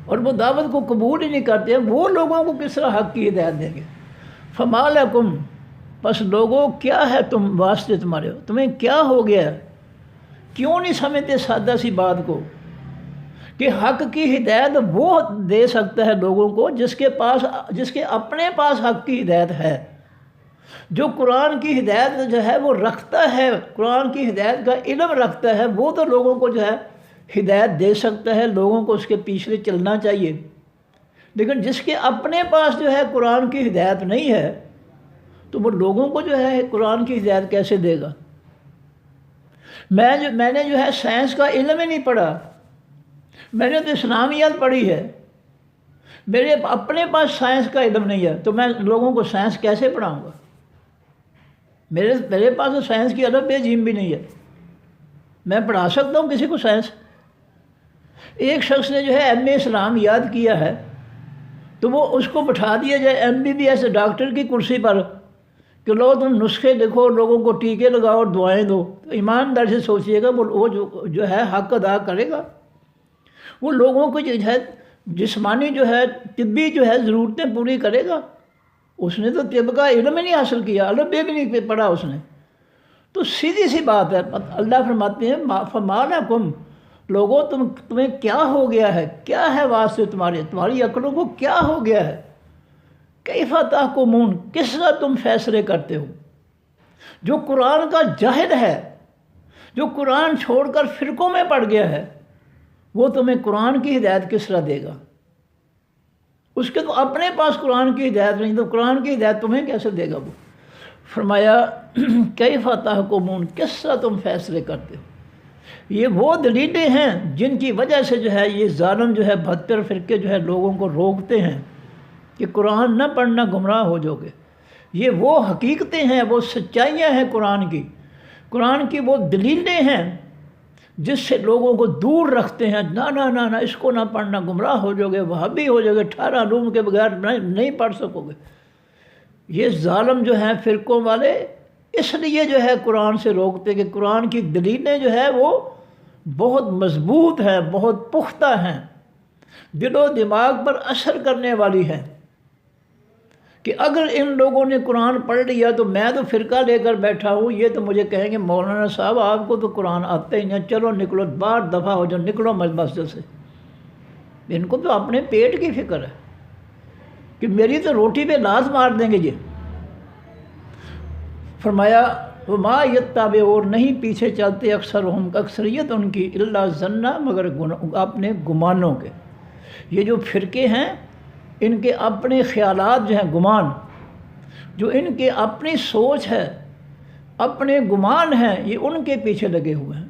اور وہ دعوت کو قبول ہی نہیں کرتے، وہ لوگوں کو کس طرح حق کی ہدایت دیں گے؟ فما لکم، بس لوگوں کیا ہے تم واسطے تمہارے، تمہیں کیا ہو گیا ہے؟ کیوں نہیں سمجھتے سادہ سی بات کو کہ حق کی ہدایت وہ دے سکتا ہے لوگوں کو جس کے اپنے پاس حق کی ہدایت ہے، جو قرآن کی ہدایت جو ہے وہ رکھتا ہے، قرآن کی ہدایت کا علم رکھتا ہے، وہ تو لوگوں کو جو ہے ہدایت دے سکتا ہے، لوگوں کو اس کے پیچھے چلنا چاہیے۔ لیکن جس کے اپنے پاس جو ہے قرآن کی ہدایت نہیں ہے، تو وہ لوگوں کو جو ہے قرآن کی ہدایت کیسے دے گا؟ میں نے جو ہے سائنس کا علم ہی نہیں پڑھا، میں نے تو اسلامیات پڑھی ہے، میرے اپنے پاس سائنس کا علم نہیں ہے، تو میں لوگوں کو سائنس کیسے پڑھاؤں گا؟ میرے پاس تو سائنس کی الف بے جیم بھی نہیں ہے، میں پڑھا سکتا ہوں کسی کو سائنس؟ ایک شخص نے جو ہے ایم.اے. اسلامیات کیا ہے، تو وہ اس کو بٹھا دیا جائے MBBS ڈاکٹر کی کرسی پر کہ لو تم نسخے لکھو، لوگوں کو ٹیکے لگاؤ اور دعائیں دو، تو ایماندار سے سوچئے گا وہ جو ہے حق ادا کرے گا؟ وہ لوگوں کو جو ہے جسمانی جو ہے طبی جو ہے ضرورتیں پوری کرے گا؟ اس نے تو طب کا علم ہی نہیں حاصل کیا، الف بے بھی نہیں پڑھا اس نے۔ تو سیدھی سی بات ہے، اللہ فرماتے ہیں فما لکم، لوگوں تمہیں کیا ہو گیا ہے؟ کیا ہے واسطے تمہاری عقلوں کو کیا ہو گیا ہے؟ کیف تحکمون، کس طرح تم فیصلے کرتے ہو؟ جو قرآن کا جاہل ہے، جو قرآن چھوڑ کر فرقوں میں پڑ گیا ہے، وہ تمہیں قرآن کی ہدایت کس طرح دے گا؟ اس کے تو اپنے پاس قرآن کی ہدایت نہیں، تو قرآن کی ہدایت تمہیں کیسے دے گا؟ وہ فرمایا کیف تحکمون، کس طرح تم فیصلے کرتے ہو؟ یہ وہ دلیلیں ہیں جن کی وجہ سے جو ہے یہ ظالم جو ہے 72 فرقے جو ہے لوگوں کو روکتے ہیں کہ قرآن نہ پڑھنا گمراہ ہو جاؤ گے۔ یہ وہ حقیقتیں ہیں، وہ سچائیاں ہیں قرآن کی وہ دلیلیں ہیں جس سے لوگوں کو دور رکھتے ہیں، نہ اس کو نہ پڑھنا، گمراہ ہو جاؤ گے، وہابی ہو جاؤ گے، 18 علوم کے بغیر نہیں پڑھ سکو گے۔ یہ ظالم جو ہیں فرقوں والے اس لیے جو ہے قرآن سے روکتے کہ قرآن کی دلیلیں جو ہے وہ بہت مضبوط ہیں، بہت پختہ ہیں، دل و دماغ پر اثر کرنے والی ہیں، کہ اگر ان لوگوں نے قرآن پڑھ لیا تو میں تو فرقہ لے کر بیٹھا ہوں، یہ تو مجھے کہیں گے مولانا صاحب آپ کو تو قرآن آتا ہی نہیں، چلو نکلو باہر دفعہ ہو جاؤ، نکلو مسجد سے۔ ان کو تو اپنے پیٹ کی فکر ہے کہ میری تو روٹی پہ لات مار دیں گے۔ یہ فرمایا وما یتبع اور نہیں پیچھے چلتے اکثریت ان کی الا ظن مگر اپنے گمانوں کے. یہ جو فرقے ہیں ان کے اپنے خیالات جو ہیں گمان، جو ان کے اپنی سوچ ہے اپنے گمان ہیں، یہ ان کے پیچھے لگے ہوئے ہیں.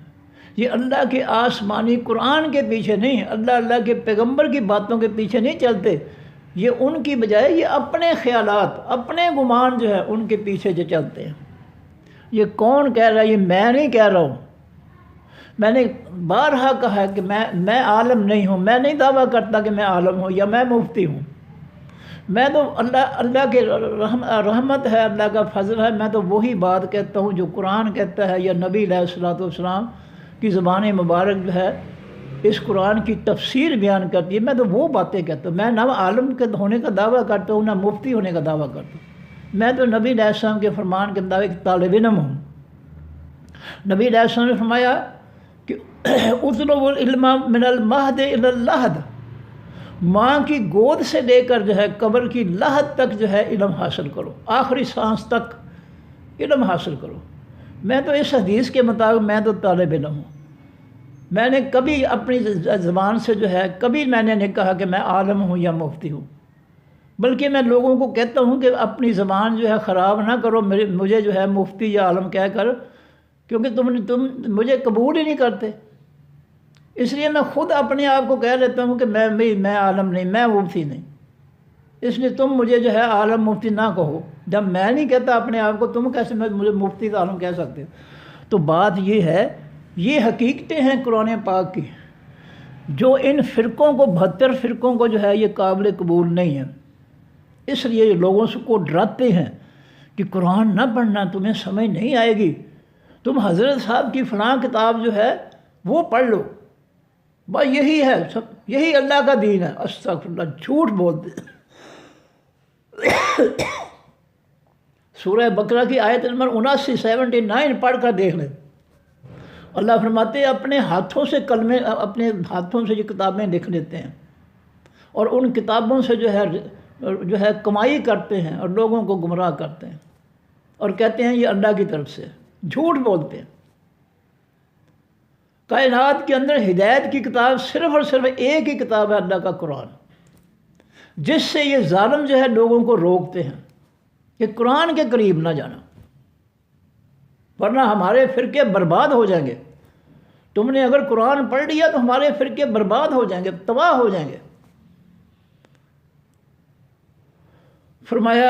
یہ اللہ کے آسمانی قرآن کے پیچھے نہیں، اللہ کے پیغمبر کی باتوں کے پیچھے نہیں چلتے. یہ ان کی بجائے یہ اپنے خیالات اپنے گمان جو ہے ان کے پیچھے جو چلتے ہیں. یہ کون کہہ رہا ہے؟ یہ میں نہیں کہہ رہا ہوں. میں نے بارہا کہا ہے کہ میں عالم نہیں ہوں. میں نہیں دعویٰ کرتا کہ میں عالم ہوں یا میں مفتی ہوں. میں تو اللہ کے رحمت ہے، اللہ کا فضل ہے. میں تو وہی بات کہتا ہوں جو قرآن کہتا ہے یا نبی علیہ الصلوۃ والسلام کی زبان مبارک جو ہے اس قرآن کی تفسیر بیان کرتی ہے. میں تو وہ باتیں کہتا ہوں. میں نہ عالم کے ہونے کا دعویٰ کرتا ہوں نہ مفتی ہونے کا دعویٰ کرتا ہوں. میں تو نبی علیہ السلام کے فرمان کے مطابق طالب علم ہوں. نبی علیہ السلام نے فرمایا کہ اطلبوا العلم من المہد الی اللحد، ماں کی گود سے لے کر جو ہے قبر کی لحد تک جو ہے علم حاصل کرو، آخری سانس تک علم حاصل کرو. میں تو اس حدیث کے مطابق میں تو طالب علم ہوں. میں نے کبھی اپنی زبان سے جو ہے کبھی میں نے نہیں کہا کہ میں عالم ہوں یا مفتی ہوں، بلکہ میں لوگوں کو کہتا ہوں کہ اپنی زبان جو ہے خراب نہ کرو مجھے جو ہے مفتی یا عالم کہہ کر، کیونکہ تم مجھے قبول ہی نہیں کرتے. اس لیے میں خود اپنے آپ کو کہہ لیتا ہوں کہ میں عالم نہیں، میں مفتی نہیں. اس لیے تم مجھے جو ہے عالم مفتی نہ کہو. جب میں نہیں کہتا اپنے آپ کو، تم کیسے مجھے مفتی کا عالم کہہ سکتے ہو؟ تو بات یہ ہے، یہ حقیقتیں ہیں قرآن پاک کی جو ان فرقوں کو 72 فرقوں کو جو ہے یہ قابل قبول نہیں ہے. اس لیے یہ لوگوں کو ڈراتے ہیں کہ قرآن نہ پڑھنا، تمہیں سمجھ نہیں آئے گی. تم حضرت صاحب کی فلاں کتاب جو ہے وہ پڑھ لو، بس یہی ہے، یہی اللہ کا دین ہے. استغفر اللہ، جھوٹ بولتے ہیں. سورہ بقرہ کی آیت نمبر 79 پڑھ کر دیکھ لیں. اللہ فرماتے ہیں اپنے ہاتھوں سے کلمے، اپنے ہاتھوں سے یہ کتابیں لکھ لیتے ہیں اور ان کتابوں سے جو ہے کمائی کرتے ہیں اور لوگوں کو گمراہ کرتے ہیں اور کہتے ہیں یہ اللہ کی طرف سے. جھوٹ بولتے ہیں. کائنات کے اندر ہدایت کی کتاب صرف اور صرف ایک ہی کتاب ہے، اللہ کا قرآن، جس سے یہ ظالم جو ہے لوگوں کو روکتے ہیں کہ قرآن کے قریب نہ جانا، ورنہ ہمارے فرقے برباد ہو جائیں گے. تم نے اگر قرآن پڑھ لیا تو ہمارے فرقے برباد ہو جائیں گے، تباہ ہو جائیں گے. فرمایا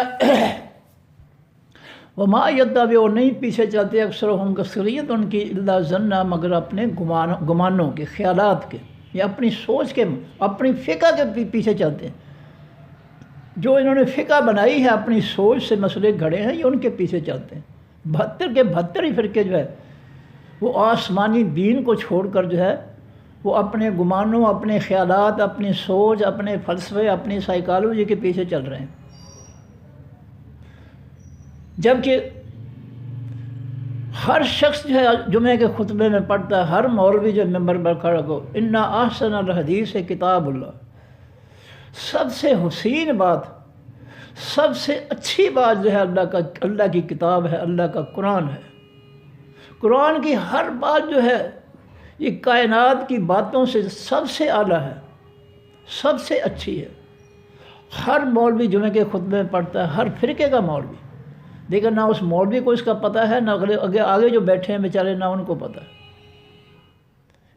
وما یتبع اور نہیں پیچھے چلتے اکثریت ان کی الا ظن مگر اپنے گمانوں کے، خیالات کے، یا اپنی سوچ کے، اپنی فقہ کے پیچھے چلتے ہیں. جو انہوں نے فقہ بنائی ہے اپنی سوچ سے مسئلے گھڑے ہیں، یہ ان کے پیچھے چلتے ہیں. 72 کے 72 ہی فرقے جو ہے وہ آسمانی دین کو چھوڑ کر جو ہے وہ اپنے گمانوں، اپنے خیالات، اپنی سوچ، اپنے فلسفے، اپنی سائیکالوجی کے پیچھے چل رہے ہیں. جبکہ ہر شخص جو ہے جمعے کے خطبے میں پڑھتا ہے، ہر مولوی جو ممبر پر کھڑا ہو، انا احسن الحدیث کتاب اللہ، سب سے حسین بات، سب سے اچھی بات جو ہے اللہ کی کتاب ہے، اللہ کا قرآن ہے. قرآن کی ہر بات جو ہے یہ کائنات کی باتوں سے سب سے اعلیٰ ہے، سب سے اچھی ہے. ہر مولوی جمعے کے خطبے میں پڑھتا ہے، ہر فرقے کا مولوی، لیکن نہ اس مولوی کو اس کا پتہ ہے، نہ آگے جو بیٹھے ہیں بیچارے نہ ان کو پتہ ہے.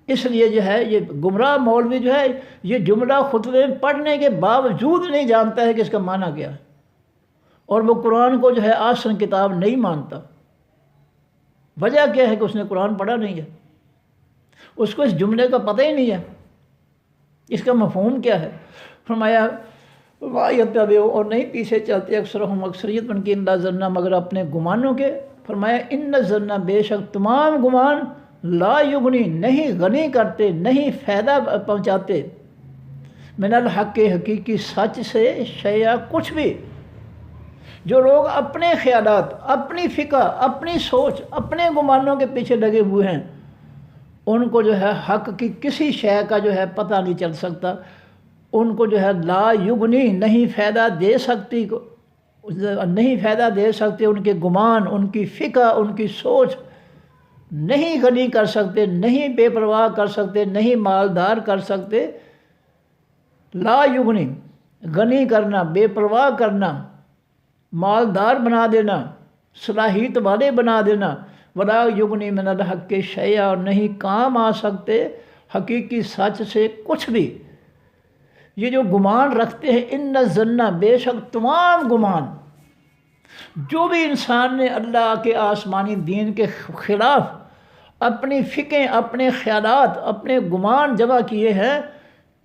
اس لیے جو ہے یہ گمراہ مولوی جو ہے یہ جملہ خطبے میں پڑھنے کے باوجود نہیں جانتا ہے کہ اس کا معنی کیا ہے، اور وہ قرآن کو جو ہے آسن کتاب نہیں مانتا. وجہ کیا ہے کہ اس نے قرآن پڑھا نہیں ہے، اس کو اس جملے کا پتہ ہی نہیں ہے، اس کا مفہوم کیا ہے. فرمایا وَيَتَّبِعُ اور نہیں پیچھے چلتے اکثریت ان کی الا ظن مگر اپنے گمانوں کے. فرمایا ان الظن بے شک تمام گمان لا یغنی نہیں غنی کرتے، نہیں فائدہ پہنچاتے، من الحق حقیقی سچ سے شیئا کچھ بھی. جو لوگ اپنے خیالات، اپنی فقہ، اپنی سوچ، اپنے گمانوں کے پیچھے لگے ہوئے ہیں، ان کو جو ہے حق کی کسی شے کا جو ہے پتہ نہیں چل سکتا. ان کو جو ہے لا یغنی نہیں فائدہ دے سکتی نہیں فائدہ دے سکتے، ان کے گمان، ان کی فکر، ان کی سوچ نہیں غنی کر سکتے، نہیں بے پرواہ کر سکتے، نہیں مالدار کر سکتے۔ لا یغنی، غنی کرنا، بے پرواہ کرنا، مالدار بنا دینا، صلاحیت والے بنا دینا، ولا یغنی من الحق شیئا، اور نہیں کام آ سکتے حقیقی سچ سے کچھ بھی۔ یہ جو گمان رکھتے ہیں، ان الظن، بے شک تمام گمان، جو بھی انسان نے اللہ کے آسمانی دین کے خلاف اپنی فکریں، اپنے خیالات، اپنے گمان جمع کیے ہیں،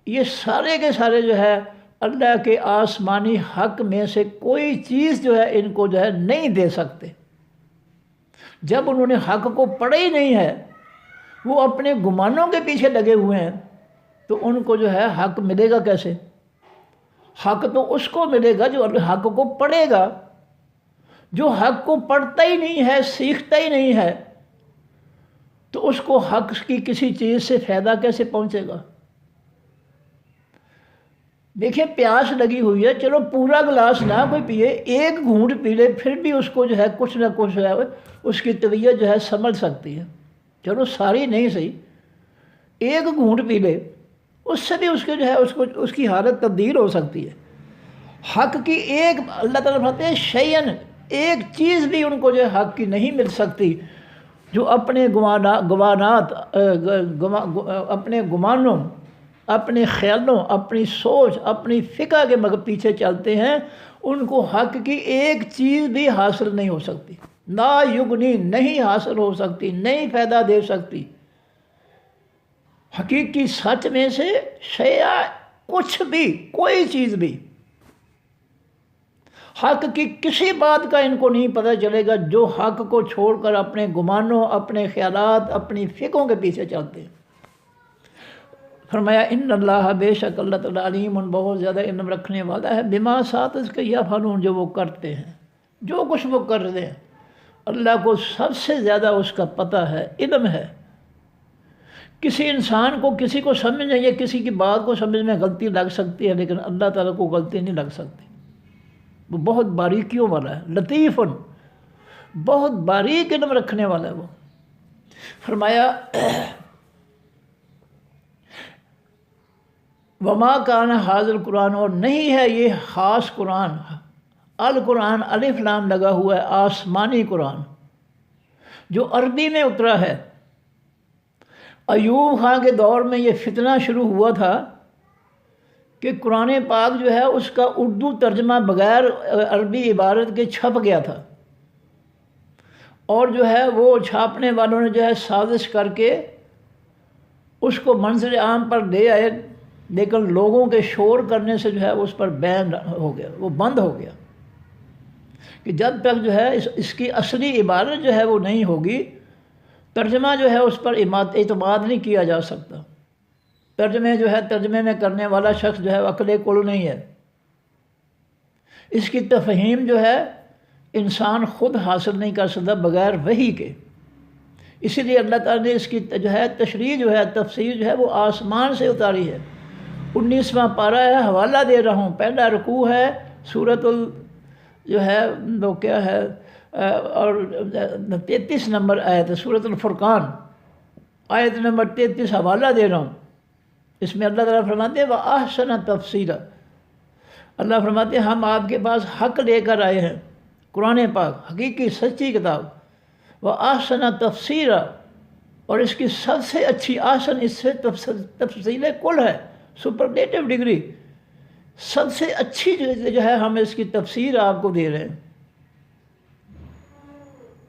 یہ سارے کے سارے جو ہے اللہ کے آسمانی حق میں سے کوئی چیز جو ہے ان کو جو ہے نہیں دے سکتے۔ جب انہوں نے حق کو پڑھا ہی نہیں ہے، وہ اپنے گمانوں کے پیچھے لگے ہوئے ہیں، تو ان کو جو ہے حق ملے گا کیسے؟ حق تو اس کو ملے گا جو حق کو پڑھے گا۔ جو حق کو پڑھتا ہی نہیں ہے، سیکھتا ہی نہیں ہے، تو اس کو حق کی کسی چیز سے فائدہ کیسے پہنچے گا؟ دیکھیں، پیاس لگی ہوئی ہے، چلو پورا گلاس نہ کوئی پیے، ایک گھونٹ پی لے، پھر بھی اس کو جو ہے کچھ نہ کچھ ہے اس کی طبیعت جو ہے سنبھل سکتی ہے۔ چلو ساری نہیں صحیح، ایک گھونٹ پی لے، اس سے بھی اس کے جو ہے اس کی حالت تبدیل ہو سکتی ہے۔ حق کی ایک، اللہ تعالیٰ فرماتے ہیں شیئن، ایک چیز بھی ان کو جو ہے حق کی نہیں مل سکتی، جو اپنے اپنے گمانوں، اپنے خیالوں، اپنی سوچ، اپنی فکر کے پیچھے چلتے ہیں، ان کو حق کی ایک چیز بھی حاصل نہیں ہو سکتی۔ لا یغنی، نہیں حاصل ہو سکتی، نہیں فائدہ دے سکتی حقیقی سچ میں سے شیئا، کچھ بھی، کوئی چیز بھی۔ حق کی کسی بات کا ان کو نہیں پتہ چلے گا جو حق کو چھوڑ کر اپنے گمانوں، اپنے خیالات، اپنی فکروں کے پیچھے چلتے ہیں۔ فرمایا ان اللہ، بے شک اللہ تعالیٰ علیم، بہت زیادہ علم رکھنے والا ہے، بما ساتھ اس کے یفعلون، جو وہ کرتے ہیں، جو کچھ وہ کر رہے ہیں، اللہ کو سب سے زیادہ اس کا پتہ ہے، علم ہے۔ کسی انسان کو، کسی کو سمجھنے یا کسی کی بات کو سمجھنے میں غلطی لگ سکتی ہے، لیکن اللہ تعالیٰ کو غلطی نہیں لگ سکتی۔ وہ بہت باریکیوں والا ہے، لطیف، بہت باریک علم رکھنے والا ہے وہ۔ فرمایا وما کان ھذا القرآن، اور نہیں ہے یہ خاص قرآن، القرآن الف لام لگا ہوا ہے، آسمانی قرآن جو عربی میں اترا ہے۔ ایوب خان کے دور میں یہ فتنہ شروع ہوا تھا کہ قرآن پاک جو ہے اس کا اردو ترجمہ بغیر عربی عبارت کے چھپ گیا تھا، اور جو ہے وہ چھاپنے والوں نے جو ہے سازش کر کے اس کو منظر عام پر لے آئے، لیکن لوگوں کے شور کرنے سے جو ہے اس پر بین ہو گیا، وہ بند ہو گیا کہ جب تک جو ہے اس کی اصلی عبارت جو ہے وہ نہیں ہوگی، ترجمہ جو ہے اس پر اعتماد نہیں کیا جا سکتا۔ ترجمے میں کرنے والا شخص جو ہے عقل کل نہیں ہے، اس کی تفہیم جو ہے انسان خود حاصل نہیں کر سکتا بغیر وحی کے۔ اسی لیے اللہ تعالیٰ نے اس کی جو ہے تشریح جو ہے، تفسیر جو ہے وہ آسمان سے اتاری ہے۔ 19واں پارہ ہے، حوالہ دے رہا ہوں، پہلا رکوع ہے، سورۃ جو ہے وہ کیا ہے، اور 33 نمبر آیت ہے، سورۃ الفرقان، آیت نمبر 33، حوالہ دے رہا ہوں۔ اس میں اللہ تعالیٰ فرماتے ہیں وَأَحْسَنَ تَفْسِيرًا، اللہ فرماتے ہیں ہم آپ کے پاس حق لے کر آئے ہیں، قرآن پاک حقیقی سچی کتاب، وَأَحْسَنَ تَفْسِيرًا، اور اس کی سب سے اچھی، احسن اس سے تفصیل کل ہے، سپرلیٹو ڈگری، سب سے اچھی جو ہے ہم اس کی تفسیر آپ کو دے رہے ہیں۔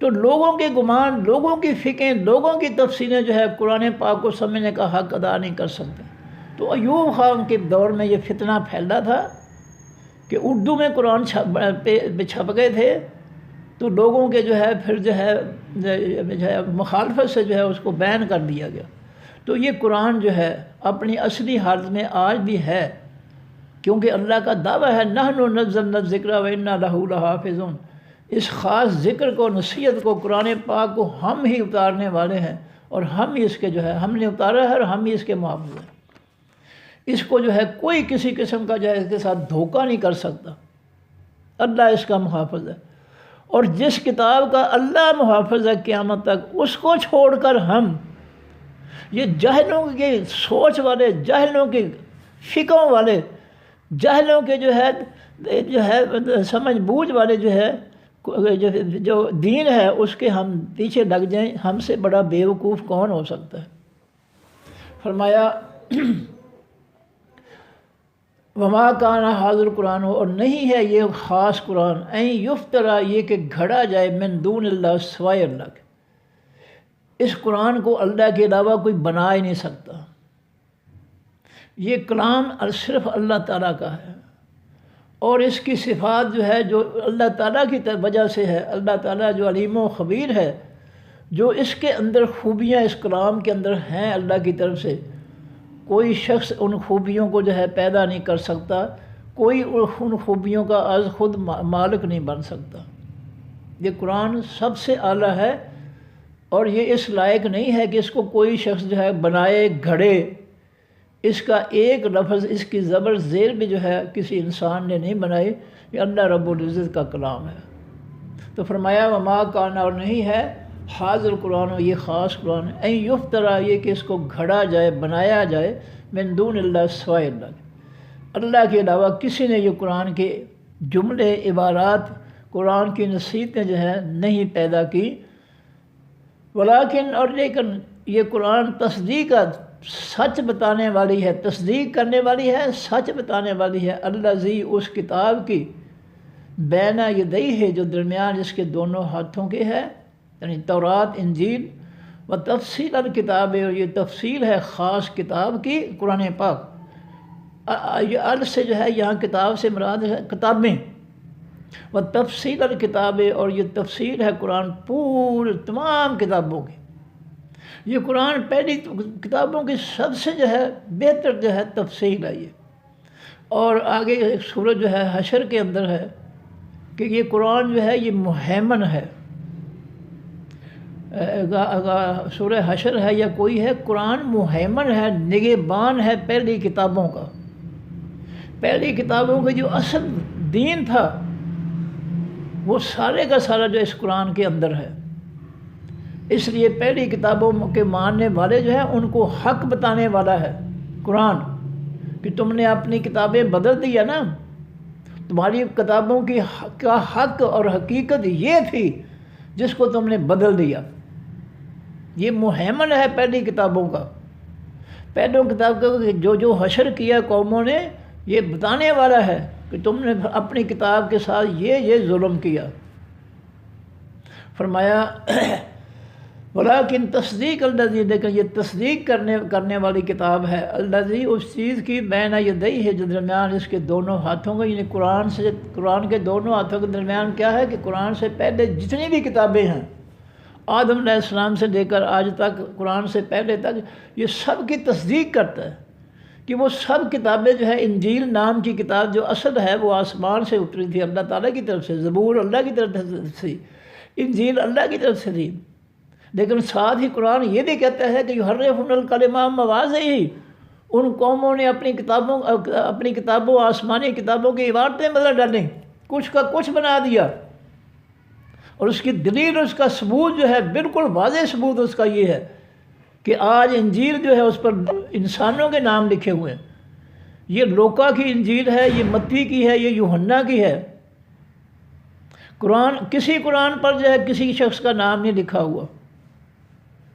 تو لوگوں کے گمان، لوگوں کی فکریں، لوگوں کی تفسیریں جو ہے قرآن پاک کو سمجھنے کا حق ادا نہیں کر سکتے۔ تو ایوب خان کے دور میں یہ فتنہ پھیلا تھا کہ اردو میں قرآن چھپ گئے تھے، تو لوگوں کے جو ہے پھر جو ہے مخالفت سے جو ہے اس کو بین کر دیا گیا۔ تو یہ قرآن جو ہے اپنی اصلی حالت میں آج بھی ہے، کیونکہ اللہ کا دعویٰ ہے نحن نزلنا الذکر وإنا لہ لحافظون، اس خاص ذکر کو، نصیحت کو، قرآن پاک کو ہم ہی اتارنے والے ہیں، اور ہم ہی اس کے جو ہے ہم نے اتارا ہے، اور ہم ہی اس کے محافظ ہیں۔ اس کو جو ہے کوئی کسی قسم کا جو ہے اس کے ساتھ دھوکہ نہیں کر سکتا۔ اللہ اس کا محافظ ہے، اور جس کتاب کا اللہ محافظ ہے قیامت تک، اس کو چھوڑ کر ہم یہ جاہلوں کے سوچ والے، جاہلوں کے فقہوں والے، جاہلوں کے جو ہے سمجھ بوجھ والے جو دین ہے اس کے ہم پیچھے لگ جائیں، ہم سے بڑا بیوقوف کون ہو سکتا ہے؟ فرمایا وما کان حاضر قرآن ہو، اور نہیں ہے یہ خاص قرآن، این یفترا یہ کہ گھڑا جائے، من دون اللہ سوائے اللہ کے، اس قرآن کو اللہ کے علاوہ کوئی بنا ہی نہیں سکتا۔ یہ کلام صرف اللہ تعالیٰ کا ہے، اور اس کی صفات جو ہے جو اللہ تعالیٰ کی وجہ سے ہے، اللہ تعالیٰ جو علیم و خبیر ہے، جو اس کے اندر خوبیاں اس کلام کے اندر ہیں اللہ کی طرف سے، کوئی شخص ان خوبیوں کو جو ہے پیدا نہیں کر سکتا، کوئی ان خوبیوں کا از خود مالک نہیں بن سکتا۔ یہ قرآن سب سے اعلیٰ ہے، اور یہ اس لائق نہیں ہے کہ اس کو کوئی شخص جو ہے بنائے، گھڑے۔ اس کا ایک لفظ، اس کی زبر زیر بھی جو ہے کسی انسان نے نہیں بنائی، یہ اللہ رب العزت کا کلام ہے۔ تو فرمایا وما کان، اور نہیں ہے حاضر قرآن، یہ خاص قرآن ہے، این یفترا یہ کہ اس کو گھڑا جائے، بنایا جائے، من دون اللہ سوائے اللہ کے علاوہ کسی نے یہ قرآن کے جملے، عبارات، قرآن کی نصیحتیں جو ہیں نہیں پیدا کی۔ ولیکن، اور لیکن یہ قرآن تصدیق، سچ بتانے والی ہے، تصدیق کرنے والی ہے، سچ بتانے والی ہے، الذی اس کتاب کی، بین یدیہ ہے جو درمیان اس کے دونوں ہاتھوں کے ہے، یعنی تورات، انجیل، و تفصیل الکتاب، اور یہ تفصیل ہے خاص کتاب کی، قرآن پاک۔ یہ ال سے جو ہے یہاں کتاب سے مراد ہے کتابیں، و تفصیل الکتاب، اور یہ تفصیل ہے قرآن پورے تمام کتابوں کی۔ یہ قرآن پہلی کتابوں کی سب سے جو ہے بہتر جو ہے تفصیل ہے یہ۔ اور آگے ایک سورہ جو ہے حشر کے اندر ہے کہ یہ قرآن جو ہے یہ مہیمن ہے، سورہ حشر ہے یا کوئی ہے، قرآن مہیمن ہے، نگہبان ہے پہلی کتابوں کا۔ پہلی کتابوں کا جو اصل دین تھا وہ سارے کا سارا جو اس قرآن کے اندر ہے۔ اس لیے پہلی کتابوں کے ماننے والے جو ہیں ان کو حق بتانے والا ہے قرآن، کہ تم نے اپنی کتابیں بدل دیا نا، تمہاری کتابوں کی کا حق اور حقیقت یہ تھی جس کو تم نے بدل دیا۔ یہ مہیمن ہے پہلی کتابوں کا، پہلوں کتاب کا جو حشر کیا قوموں نے، یہ بتانے والا ہے کہ تم نے اپنی کتاب کے ساتھ یہ ظلم کیا۔ فرمایا ولیکن تصدیق الذی، لیکن یہ تصدیق کرنے والی کتاب ہے، الذی اس چیز کی، بین یدیہ ہے جو درمیان اس کے دونوں ہاتھوں کا، یعنی قرآن کے دونوں ہاتھوں کے درمیان کیا ہے کہ قرآن سے پہلے جتنی بھی کتابیں ہیں، آدم علیہ السلام سے لے کر آج تک، قرآن سے پہلے تک، یہ سب کی تصدیق کرتا ہے کہ وہ سب کتابیں جو ہے، انجیل نام کی کتاب جو اصل ہے وہ آسمان سے اتری تھی اللہ تعالیٰ کی طرف سے، زبور اللہ کی طرف سے تھی، انجیل اللہ کی طرف سے تھی، لیکن ساتھ ہی قرآن یہ بھی کہتا ہے کہ یحرفون الکلم عن مواضعہ، ان قوموں نے اپنی کتابوں آسمانی کتابوں کی عبارتیں بدل ڈالیں، کچھ کا کچھ بنا دیا۔ اور اس کی دلیل، اس کا ثبوت جو ہے بالکل واضح ثبوت اس کا یہ ہے کہ آج انجیل جو ہے اس پر انسانوں کے نام لکھے ہوئے ہیں۔ یہ لوکا کی انجیل ہے، یہ متی کی ہے، یہ یوحنا کی ہے۔ کسی قرآن پر جو ہے کسی شخص کا نام نہیں لکھا ہوا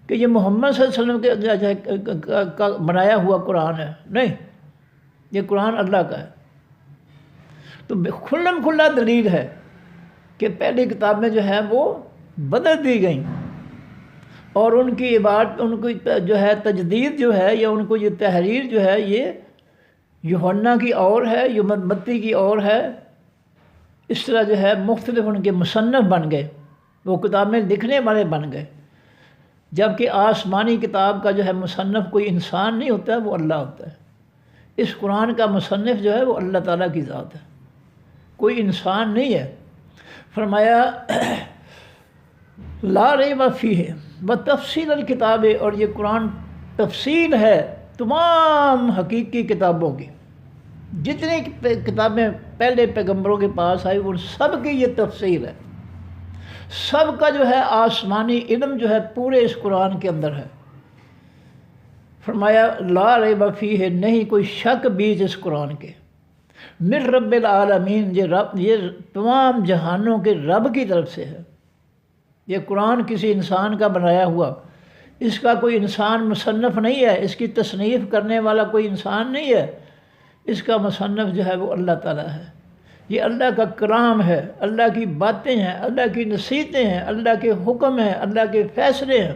کہ یہ محمد صلی اللہ علیہ وسلم کا بنایا ہوا قرآن ہے، نہیں، یہ قرآن اللہ کا ہے۔ تو کھلم کھلا دلیل ہے کہ پہلی کتابیں جو ہیں وہ بدل دی گئیں، اور ان کی عبارت، ان کی جو ہے تجدید جو ہے، یا ان کو یہ تحریر جو ہے، یہ یوحنا کی اور ہے، یہ متی کی اور ہے۔ اس طرح جو ہے مختلف ان کے مصنف بن گئے، وہ کتابیں لکھنے والے بن گئے، جبکہ آسمانی کتاب کا جو ہے مصنف کوئی انسان نہیں ہوتا ہے، وہ اللہ ہوتا ہے۔ اس قرآن کا مصنف جو ہے وہ اللہ تعالیٰ کی ذات ہے، کوئی انسان نہیں ہے۔ فرمایا لا ریب فیہ بتفصیل الکتاب، اور یہ قرآن تفصیل ہے تمام حقیقی کتابوں کی، جتنی کتابیں پہلے پیغمبروں کے پاس آئی ان سب کی یہ تفسیر ہے، سب کا جو ہے آسمانی علم جو ہے پورے اس قرآن کے اندر ہے۔ فرمایا لا ریب فیہ، نہیں کوئی شک بیچ اس قرآن کے، من رب العالمین، یہ تمام جہانوں کے رب کی طرف سے ہے۔ یہ قرآن کسی انسان کا بنایا ہوا، اس کا کوئی انسان مصنف نہیں ہے، اس کی تصنیف کرنے والا کوئی انسان نہیں ہے، اس کا مصنف جو ہے وہ اللہ تعالیٰ ہے۔ یہ اللہ کا کلام ہے، اللہ کی باتیں ہیں، اللہ کی نصیحتیں ہیں، اللہ کے حکم ہیں، اللہ کے فیصلے ہیں،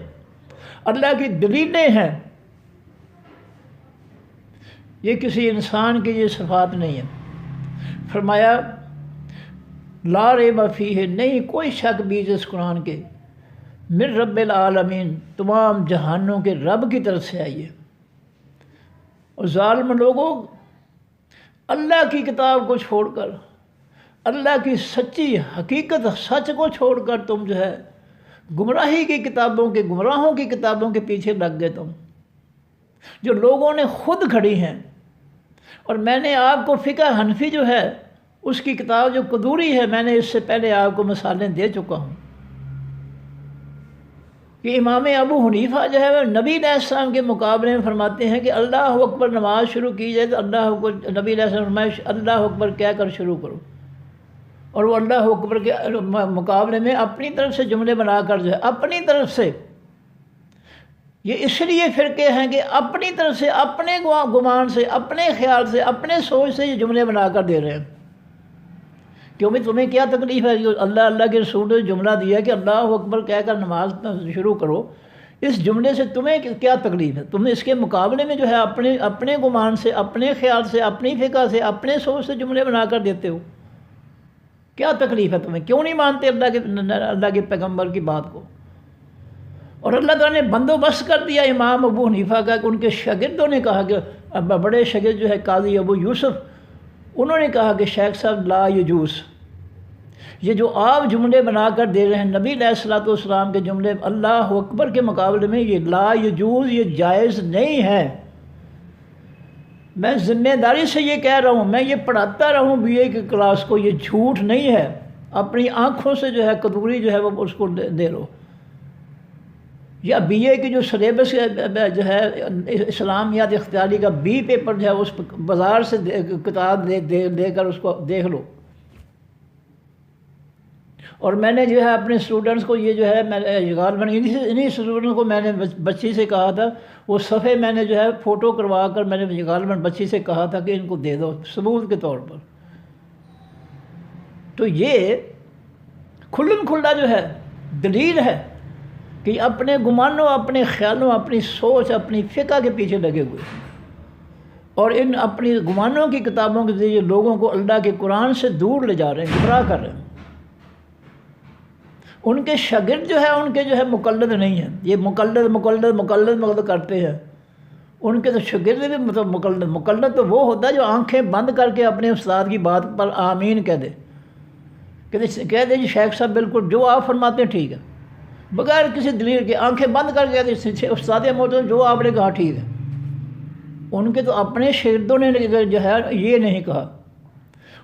اللہ کی دلیلیں ہیں۔ یہ کسی انسان کی یہ صفات نہیں ہے۔ فرمایا لا ریب فیہ، نہیں کوئی شک بیچ اس قرآن کے، من رب العالمین، تمام جہانوں کے رب کی طرف سے آئی ہے۔ اور ظالم لوگوں، اللہ کی کتاب کو چھوڑ کر، اللہ کی سچی حقیقت سچ کو چھوڑ کر تم جو ہے گمراہی کی کتابوں کے، گمراہوں کی کتابوں کے پیچھے لگ گئے تم، جو لوگوں نے خود کھڑی ہیں۔ اور میں نے آپ کو فقہ حنفی جو ہے اس کی کتاب جو قدوری ہے، میں نے اس سے پہلے آپ کو مثالیں دے چکا ہوں کہ امام ابو حنیفہ جو ہے وہ نبی علیہ السلام کے مقابلے میں فرماتے ہیں کہ اللہ اکبر نماز شروع کی جائے تو اللہ اکبر، نبی علیہ السلام فرمائے اللہ اکبر کہہ کر شروع کرو، اور وہ اللہ اکبر کے مقابلے میں اپنی طرف سے جملے بنا کر جو ہے اپنی طرف سے، یہ اس لیے فرقے ہیں کہ اپنی طرف سے، اپنے گمان سے، اپنے خیال سے، اپنے سوچ سے یہ جملے بنا کر دے رہے ہیں۔ کیوں بھی تمہیں کیا تکلیف ہے؟ اللہ کے رسول نے جملہ دیا کہ اللہ اکبر کہہ کر نماز شروع کرو، اس جملے سے تمہیں کیا تکلیف ہے؟ تم اس کے مقابلے میں جو ہے اپنے گمان سے، اپنے خیال سے، اپنی فقہ سے، اپنے سوچ سے جملے بنا کر دیتے ہو، کیا تکلیف ہے تمہیں؟ کیوں نہیں مانتے اللہ کے پیغمبر کی بات کو؟ اور اللہ تعالیٰ نے بندوبست کر دیا امام ابو حنیفہ کا کہ ان کے شاگردوں نے کہا کہ بڑے شاگرد جو ہے قاضی ابو یوسف، انہوں نے کہا کہ شیخ صاحب لا یجوز، یہ جو آپ جملے بنا کر دے رہے ہیں نبی علیہ الصلوۃ والسلام کے جملے اللہ اکبر کے مقابلے میں، یہ لا یجوز، یہ جائز نہیں ہے۔ میں ذمہ داری سے یہ کہہ رہا ہوں، میں یہ پڑھاتا رہا ہوں بی اے کی کلاس کو، یہ جھوٹ نہیں ہے، اپنی آنکھوں سے جو ہے قدوری جو ہے وہ اس کو دے لو۔ یا بی اے کی جو سلیبس جو ہے اسلامیات اختیاری کا بی پیپر جو ہے اس بازار سے کتاب دے کر اس کو دیکھ لو۔ اور میں نے جو ہے اپنے اسٹوڈنٹس کو یہ جو ہے میں غالباً انہی اسٹوڈنٹس کو میں نے بچی سے کہا تھا، وہ صفحے میں نے جو ہے فوٹو کروا کر میں نے غالباً بچی سے کہا تھا کہ ان کو دے دو ثبوت کے طور پر۔ تو یہ کھلم کھلا جو ہے دلیل ہے کہ اپنے گمانوں، اپنے خیالوں، اپنی سوچ، اپنی فقہ کے پیچھے لگے ہوئے ہیں، اور ان اپنی گمانوں کی کتابوں کے ذریعے لوگوں کو اللہ کے قرآن سے دور لے جا رہے ہیں، گمراہ کر رہے ہیں۔ ان کے شاگرد جو ہے ان کے جو ہے مقلد نہیں ہیں، یہ مقلد کرتے ہیں، ان کے تو شاگرد بھی مقلد تو وہ ہوتا ہے جو آنکھیں بند کر کے اپنے استاد کی بات پر آمین کہہ دے، کہہ دے جی شیخ صاحب بالکل جو آپ فرماتے ہیں ٹھیک ہے، بغیر کسی دلیل کے آنکھیں بند کر کے کہتے استاد محترم جو آپ نے کہا ٹھیک ہے۔ ان کے تو اپنے شاگردوں نے جو ہے یہ نہیں کہا،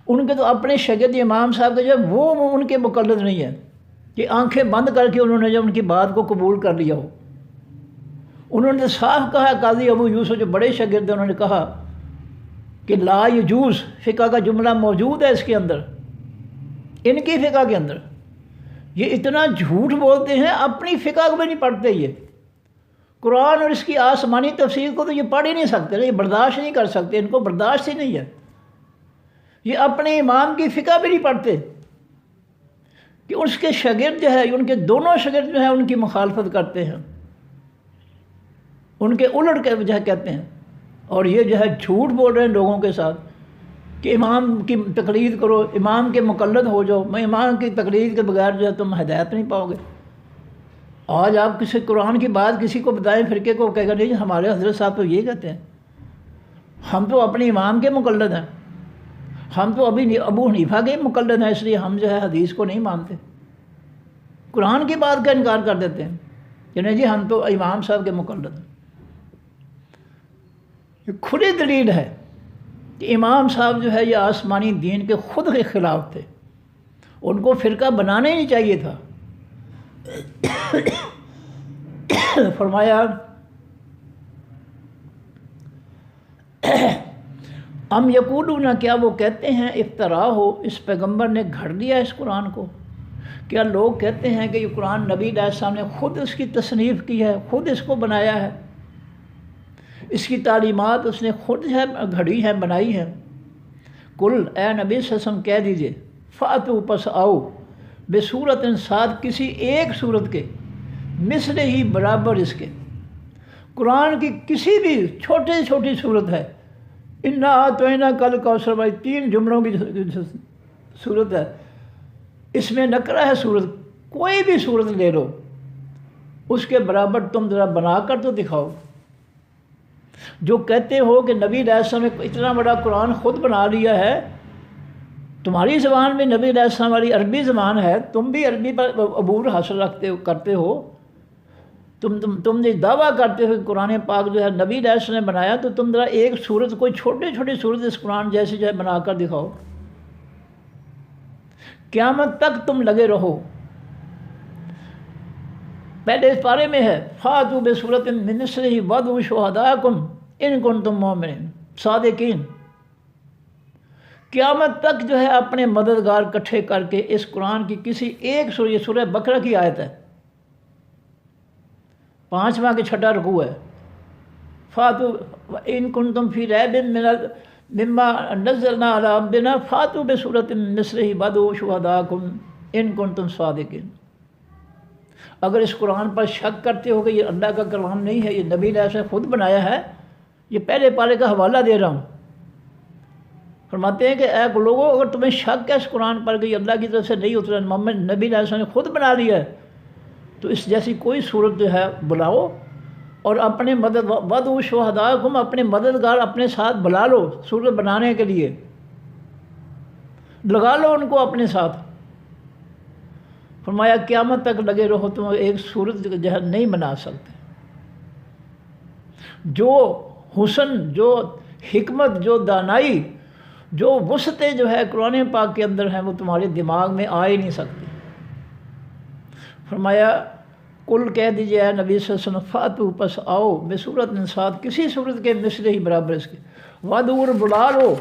ان کے تو اپنے شاگرد امام صاحب کے جو ہے وہ ان کے مقلد نہیں ہیں کہ آنکھیں بند کر کے انہوں نے جو ان کی بات کو قبول کر لیا ہو۔ انہوں نے صاف کہا، قاضی ابو یوسف جو بڑے شاگرد ہیں انہوں نے کہا کہ لا یجوز، فقہ کا جملہ موجود ہے اس کے اندر، ان کی فقہ کے اندر۔ یہ اتنا جھوٹ بولتے ہیں، اپنی فقہ کو بھی نہیں پڑھتے، یہ قرآن اور اس کی آسمانی تفسیر کو تو یہ پڑھ ہی نہیں سکتے، یہ برداشت نہیں کر سکتے، ان کو برداشت ہی نہیں ہے۔ یہ اپنے امام کی فقہ بھی نہیں پڑھتے کہ اس کے شاگرد جو ہے، ان کے دونوں شاگرد جو ہیں ان کی مخالفت کرتے ہیں، ان کے الٹ کے وجہ کہتے ہیں، اور یہ جو ہے جھوٹ بول رہے ہیں لوگوں کے ساتھ کہ امام کی تقلید کرو، امام کے مقلد ہو جاؤ۔ میں امام کی تقلید کے بغیر جو ہے تم ہدایت نہیں پاؤ گے۔ آج آپ کسی قرآن کی بات کسی کو بتائیں فرقے کو، کہے گا نہیں ہمارے حضرت صاحب تو یہ کہتے ہیں، ہم تو اپنے امام کے مقلد ہیں، ہم تو ابو حنیفہ کے مقلد ہیں، اس لیے ہم جو ہے حدیث کو نہیں مانتے، قرآن کی بات کا انکار کر دیتے ہیں کہ نہیں جی ہم تو امام صاحب کے مقلد ہیں۔ یہ کھلی دلیل ہے کہ امام صاحب جو ہے یہ آسمانی دین کے خود کے خلاف تھے، ان کو فرقہ بنانا ہی نہیں چاہیے تھا۔ فرمایا ام یقولون، کیا وہ کہتے ہیں افطرا ہو، اس پیغمبر نے گھڑ دیا اس قرآن کو؟ کیا لوگ کہتے ہیں کہ یہ قرآن نبی علیہ السلام نے خود اس کی تصنیف کی ہے، خود اس کو بنایا ہے، اس کی تعلیمات اس نے خود ہے گھڑی ہیں، بنائی ہیں؟ کل، اے نبی صلی اللہ علیہ وسلم کہہ دیجئے، فاتو، پس آؤ، بصورت ساتھ کسی ایک صورت کے، مثل ہی برابر اس کے، قرآن کی کسی بھی چھوٹی سے چھوٹی صورت ہے، انا اعطیناک کل کوثر، بھائی 3 جملوں کی صورت ہے، اس میں نکرہ ہے صورت، کوئی بھی صورت لے لو، اس کے برابر تم ذرا بنا کر تو دکھاؤ۔ جو کہتے ہو کہ نبی علیہ السلام نے اتنا بڑا قرآن خود بنا لیا ہے، تمہاری زبان میں نبی علیہ السلام والی عربی زبان ہے، تم بھی عربی پر عبور حاصل کرتے ہو، تم یہ دعویٰ کرتے ہو کہ قرآن پاک جو ہے نبی علیہ السلام نے بنایا، تو تم ذرا ایک صورت، کوئی چھوٹی چھوٹی صورت اس قرآن جیسی جو ہے بنا کر دکھاؤ۔ قیامت تک تم لگے رہو۔ پہلے اس پارے میں ہے فاتوا بصورت من مثلہ وادعوا شہداءکم ان کنتم مؤمنین صادقین، قیامت تک جو ہے اپنے مددگار اکٹھے کر کے اس قرآن کی کسی ایک سورہ، یہ سورہ بقرہ کی آیت ہے، 5واں کے 6واں رکوع ہے، فاتوا ان کنتم فی ریب مما نزلنا علی عبدنا فاتوا بصورت من مثلہ وادعوا شہداءکم ان کنتم صادقین۔ اگر اس قرآن پر شک کرتے ہو کہ یہ اللہ کا کلام نہیں ہے، یہ نبی علیہ السلام نے خود بنایا ہے، یہ پہلے پارے کا حوالہ دے رہا ہوں، فرماتے ہیں کہ اے لوگوں، اگر تمہیں شک ہے اس قرآن پر کہ یہ اللہ کی طرف سے نہیں اترا، محمد نبی علیہ السلام نے خود بنا لیا ہے، تو اس جیسی کوئی صورت جو ہے بلاؤ، اور اپنے وادعوا شہداءکم، اپنے مددگار اپنے ساتھ بلا لو صورت بنانے کے لیے، لگا لو ان کو اپنے ساتھ۔ فرمایا قیامت تک لگے رہو، تم ایک صورت جو ہے نہیں بنا سکتے۔ جو حسن، جو حکمت، جو دانائی، جو وسعتیں جو ہے قرآن پاک کے اندر ہیں، وہ تمہارے دماغ میں آ ہی نہیں سکتی۔ فرمایا کل، کہہ دیجئے اے نبی صلی اللہ علیہ وسلم، فاتو، پس آؤ، بصورت ساتھ کسی صورت کے مثل ہی برابر اس کے، وادعوا، بلا لو،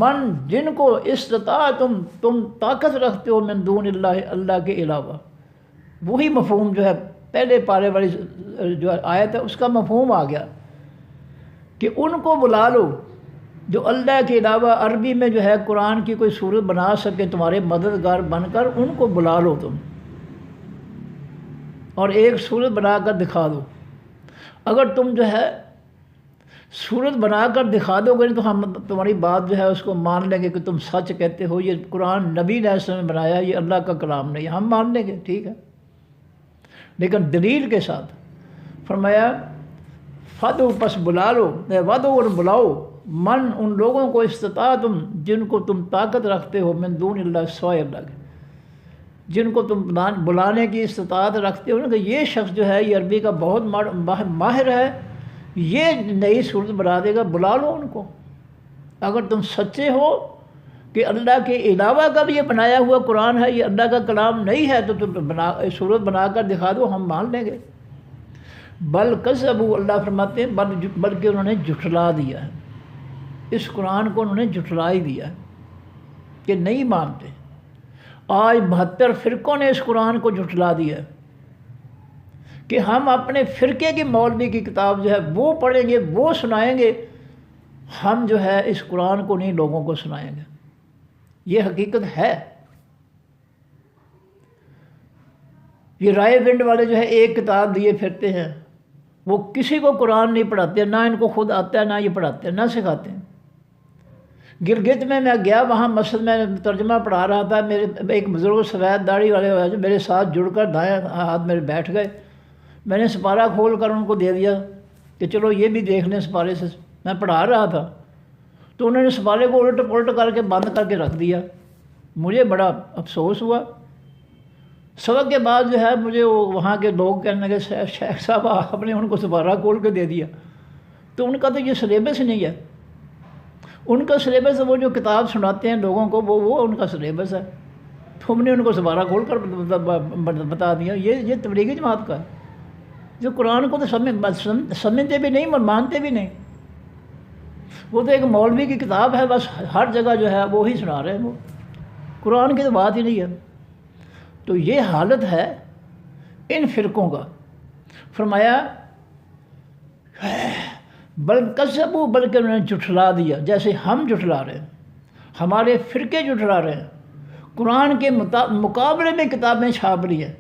من، جن کو استطاعتم، تم طاقت رکھتے ہو، من دون اللہ، اللہ کے علاوہ۔ وہی مفہوم جو ہے پہلے پارے والی جو آیت ہے اس کا مفہوم آ گیا کہ ان کو بلا لو جو اللہ کے علاوہ عربی میں جو ہے قرآن کی کوئی صورت بنا سکے، تمہارے مددگار بن کر ان کو بلا لو تم، اور ایک صورت بنا کر دکھا دو۔ اگر تم جو ہے صورت بنا کر دکھا دو گے تو ہم تمہاری بات جو ہے اس کو مان لیں گے کہ تم سچ کہتے ہو، یہ قرآن نبی علیہ السلام نے بنایا، یہ اللہ کا کلام نہیں، ہم مان لیں گے، ٹھیک ہے، لیکن دلیل کے ساتھ۔ فرمایا فاتو، پس بلا لو، وادعوا، اور بلاؤ، من، ان لوگوں کو استطاعتم، جن کو تم طاقت رکھتے ہو، من دون اللہ، سوائے اللہ کے، جن کو تم بلانے کی استطاعت رکھتے ہو نا، کہ یہ شخص جو ہے یہ عربی کا بہت ماہر ہے، یہ نئی صورت بنا دے گا، بلا لو ان کو۔ اگر تم سچے ہو کہ اللہ کے علاوہ کا بھی یہ بنایا ہوا قرآن ہے، یہ اللہ کا کلام نہیں ہے، تو تم صورت بنا کر دکھا دو، ہم مان لیں گے۔ بل کذبوا، اللہ فرماتے ہیں بلکہ انہوں نے جھٹلا دیا ہے، اس قرآن کو انہوں نے جھٹلا ہی دیا ہے کہ نہیں مانتے۔ آج 72 فرقوں نے اس قرآن کو جھٹلا دیا ہے کہ ہم اپنے فرقے کی مولوی کی کتاب جو ہے وہ پڑھیں گے، وہ سنائیں گے، ہم جو ہے اس قرآن کو نہیں لوگوں کو سنائیں گے۔ یہ حقیقت ہے۔ یہ رائے ونڈ والے جو ہے ایک کتاب لیے پھرتے ہیں، وہ کسی کو قرآن نہیں پڑھاتے، نہ ان کو خود آتا ہے، نہ یہ پڑھاتے ہیں، نہ سکھاتے ہیں۔ گلگت میں گیا، وہاں مسجد میں ترجمہ پڑھا رہا تھا، میرے ایک بزرگ سفید داڑھی والے جو میرے ساتھ جڑ کر دائیں ہاتھ میرے بیٹھ گئے، میں نے سپارہ کھول کر ان کو دے دیا کہ چلو یہ بھی دیکھ لیں سپارے سے، میں پڑھا رہا تھا، تو انہوں نے سپارے کو الٹ پلٹ کر کے بند کر کے رکھ دیا۔ مجھے بڑا افسوس ہوا۔ سبق کے بعد جو ہے مجھے وہاں کے لوگ کہنے لگے شیخ صاحب آپ نے ان کو سپارہ کھول کے دے دیا، تو ان کا تو یہ سلیبس نہیں ہے، ان کا سلیبس وہ جو کتاب سناتے ہیں لوگوں کو وہ ان کا سلیبس ہے. تم نے ان کو دوبارہ کھول کر بتا دیا یہ تبلیغی جماعت کا ہے جو قرآن کو تو سمجھتے بھی نہیں اور مانتے بھی نہیں. وہ تو ایک مولوی کی کتاب ہے، بس ہر جگہ جو ہے وہی سنا رہے ہیں، وہ قرآن کی تو بات ہی نہیں ہے. تو یہ حالت ہے ان فرقوں کا. فرمایا بلکہ انہوں نے جھٹلا دیا، جیسے ہم جھٹلا رہے ہیں، ہمارے فرقے جھٹلا رہے ہیں. قرآن کے مقابلے میں کتابیں چھاپ رہی ہیں،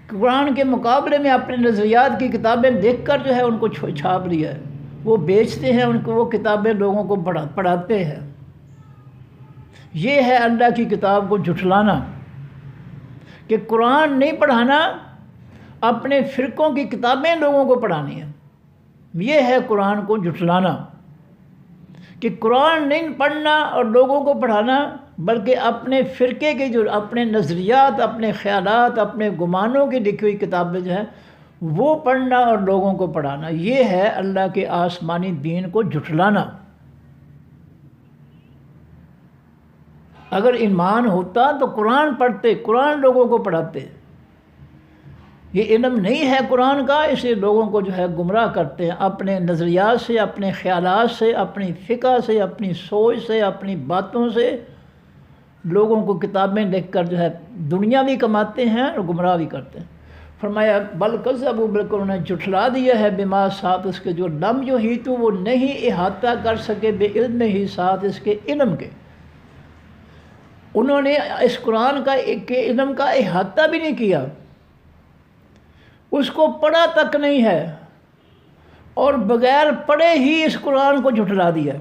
قرآن کے مقابلے میں اپنے نظریات کی کتابیں دیکھ کر جو ہے ان کو چھاپ رہی ہے. وہ بیچتے ہیں ان کو، وہ کتابیں لوگوں کو پڑھاتے ہیں. یہ ہے اللہ کی کتاب کو جھٹلانا، کہ قرآن نہیں پڑھانا، اپنے فرقوں کی کتابیں لوگوں کو پڑھانی ہیں. یہ ہے قرآن کو جھٹلانا، کہ قرآن نہیں پڑھنا اور لوگوں کو پڑھانا، بلکہ اپنے فرقے کے جو اپنے نظریات، اپنے خیالات، اپنے گمانوں کی لکھی ہوئی کتابیں جو ہیں وہ پڑھنا اور لوگوں کو پڑھانا. یہ ہے اللہ کے آسمانی دین کو جھٹلانا. اگر ایمان ہوتا تو قرآن پڑھتے، قرآن لوگوں کو پڑھاتے. یہ علم نہیں ہے قرآن کا، اسے لوگوں کو جو ہے گمراہ کرتے ہیں اپنے نظریات سے، اپنے خیالات سے، اپنی فقہ سے، اپنی سوچ سے، اپنی باتوں سے. لوگوں کو کتابیں لکھ کر جو ہے دنیا بھی کماتے ہیں اور گمراہ بھی کرتے ہیں. فرمایا بلکہ انہوں نے جھٹلا دیا ہے بما ساتھ اس کے جو لم یحیطوا وہ نہیں احاطہ کر سکے بے علم ہی ساتھ اس کے علم کے. انہوں نے اس قرآن کا علم کا احاطہ بھی نہیں کیا، اس کو پڑھا تک نہیں ہے، اور بغیر پڑھے ہی اس قرآن کو جھٹلا دیا.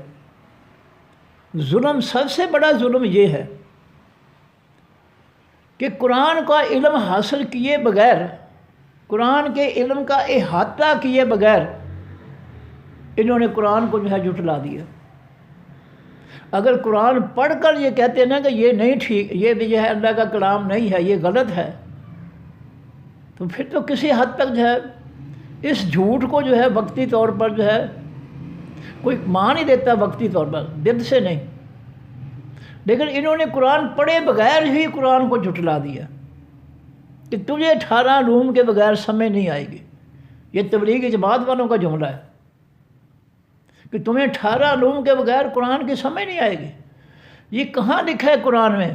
ظلم، سب سے بڑا ظلم یہ ہے کہ قرآن کا علم حاصل کیے بغیر، قرآن کے علم کا احاطہ کیے بغیر انہوں نے قرآن کو جو ہے جھٹلا دیا. اگر قرآن پڑھ کر یہ کہتے ہیں نا کہ یہ نہیں ٹھیک، یہ بھی جو ہے اللہ کا کلام نہیں ہے، یہ غلط ہے، تو پھر تو کسی حد تک جو ہے اس جھوٹ کو جو ہے وقتی طور پر جو ہے کوئی مان ہی دیتا، وقتی طور پر، دل سے نہیں. لیکن انہوں نے قرآن پڑھے بغیر ہی قرآن کو جھٹلا دیا کہ تجھے 18 علوم کے بغیر سمجھ نہیں آئے گی. یہ تبلیغی جماعت والوں کا جملہ ہے کہ تمہیں 18 علوم کے بغیر قرآن کی سمجھ نہیں آئے گی. یہ کہاں لکھا ہے قرآن میں؟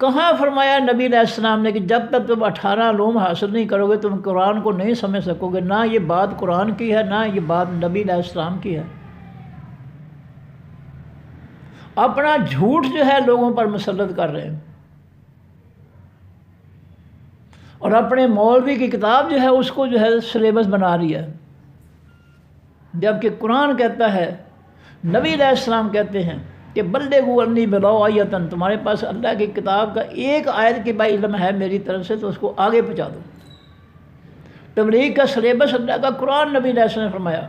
کہاں فرمایا نبی علیہ السلام نے کہ جب تک تم 18 علوم حاصل نہیں کرو گے تم قرآن کو نہیں سمجھ سکو گے؟ نہ یہ بات قرآن کی ہے، نہ یہ بات نبی علیہ السلام کی ہے. اپنا جھوٹ جو ہے لوگوں پر مسلط کر رہے ہیں، اور اپنے مولوی کی کتاب جو ہے اس کو جو ہے سلیبس بنا رہی ہے. جبکہ قرآن کہتا ہے، نبی علیہ السلام کہتے ہیں کہ بلغوا انی ولو آیۃ، تمہارے پاس اللہ کی کتاب کا ایک آیت کے بھائی علم ہے میری طرف سے تو اس کو آگے پہنچا دو. تبلیغ کا سلیبس اللہ کا قرآن نبی علیہ السلام نے فرمایا،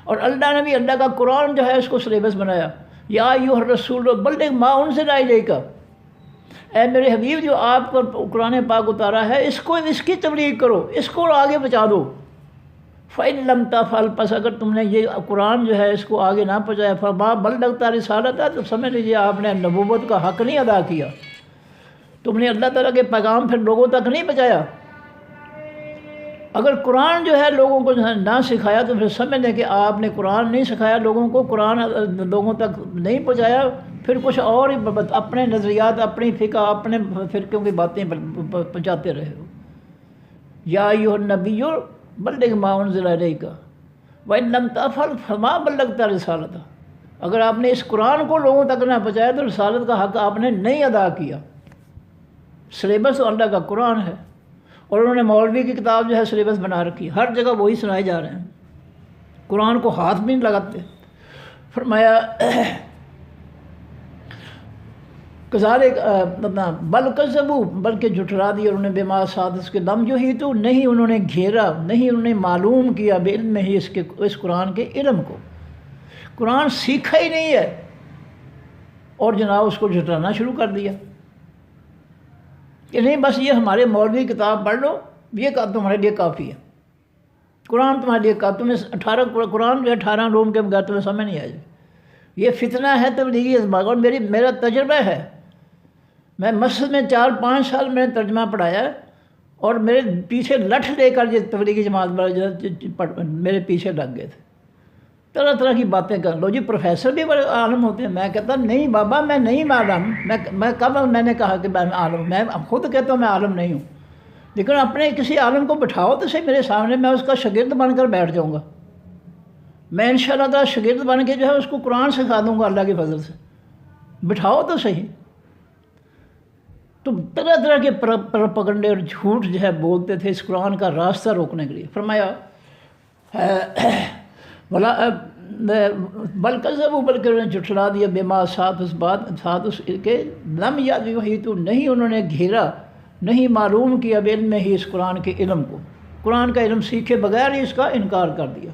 اور اللہ کا قرآن جو ہے اس کو سلیبس بنایا. یا ایھا الرسول بلغ ما انزل الیک، اے میرے حبیب جو آپ پر قرآن پاک اتارا ہے اس کی تبلیغ کرو، اس کو آگے پہنچا دو. فَإِن لَمْ تَفْعَلْ، پس اگر تم نے یہ قرآن جو ہے اس کو آگے نہ پہنچایا، فَمَا بَلَّغْتَ رِسَالَتَهُ، تو سمجھ لیجیے آپ نے نبوت کا حق نہیں ادا کیا، تم نے اللہ تعالیٰ کے پیغام پھر لوگوں تک نہیں پہنچایا. اگر قرآن جو ہے لوگوں کو نہ سکھایا تو پھر سمجھ لیں کہ آپ نے قرآن نہیں سکھایا لوگوں کو، قرآن لوگوں تک نہیں پہنچایا، پھر کچھ اور ہی اپنے نظریات، اپنی فقہ، اپنے فرقوں کی باتیں پہنچاتے رہے ہو. یا ایھا النبی بلغ ما انزل الیک وان لم تفعل فما بلغت رسالتہ، اگر آپ نے اس قرآن کو لوگوں تک نہ پہنچایا تو رسالت کا حق آپ نے نہیں ادا کیا. سلیبس تو اللہ کا قرآن ہے، اور انہوں نے مولوی کی کتاب جو ہے سلیبس بنا رکھی، ہر جگہ وہی سنائے جا رہے ہیں، قرآن کو ہاتھ بھی نہیں لگاتے. فرمایا کذالک بل کذبوا، بلکہ جھٹلا دیا انہوں نے بما ساتھ اس کے لم یحیطوا، نہیں انہوں نے گھیرا، نہیں انہوں نے معلوم کیا بعلم ہی اس قرآن کے علم کو. قرآن سیکھا ہی نہیں ہے اور جناب اس کو جھٹلانا شروع کر دیا کہ نہیں بس یہ ہمارے مولوی کتاب پڑھ لو، یہ تمہارے لیے کافی ہے، قرآن تمہارے لیے کافی، تمہیں 18 قرآن جو ہے 18 علوم کے بغیر تمہیں سمجھ نہیں آئے گی. یہ فتنہ ہے تبلیغی اذمار، اور میرا تجربہ ہے، میں مسجد میں 4-5 سال میں نے ترجمہ پڑھایا، اور میرے پیچھے لٹھ لے کر یہ تبلیغی جماعت میرے پیچھے لگ گئے تھے، طرح طرح کی باتیں کر لو جی پروفیسر بھی بڑے عالم ہوتے ہیں۔ میں کہتا نہیں بابا میں نہیں عالم، میں کب میں نے کہا کہ میں عالم، میں خود کہتا ہوں میں عالم نہیں ہوں، لیکن اپنے کسی عالم کو بٹھاؤ تو صحیح میرے سامنے، میں اس کا شاگرد بن کر بیٹھ جاؤں گا، میں انشاءاللہ تعالیٰ شاگرد بن کے جو ہے اس کو قرآن سکھا دوں گا اللہ کی فضل سے، بٹھاؤ تو صحیح۔ تو طرح طرح کے پروپیگنڈے اور جھوٹ جو ہے بولتے تھے اس قرآن کا راستہ روکنے کے لیے۔ فرمایا بلکہ انہوں نے جھٹلا دیا بما ساتھ اس کے لم یاد وہی تو نہیں انہوں نے گھیرا، نہیں معلوم کیا علم میں ہی اس قرآن کے علم کو، قرآن کا علم سیکھے بغیر ہی اس کا انکار کر دیا،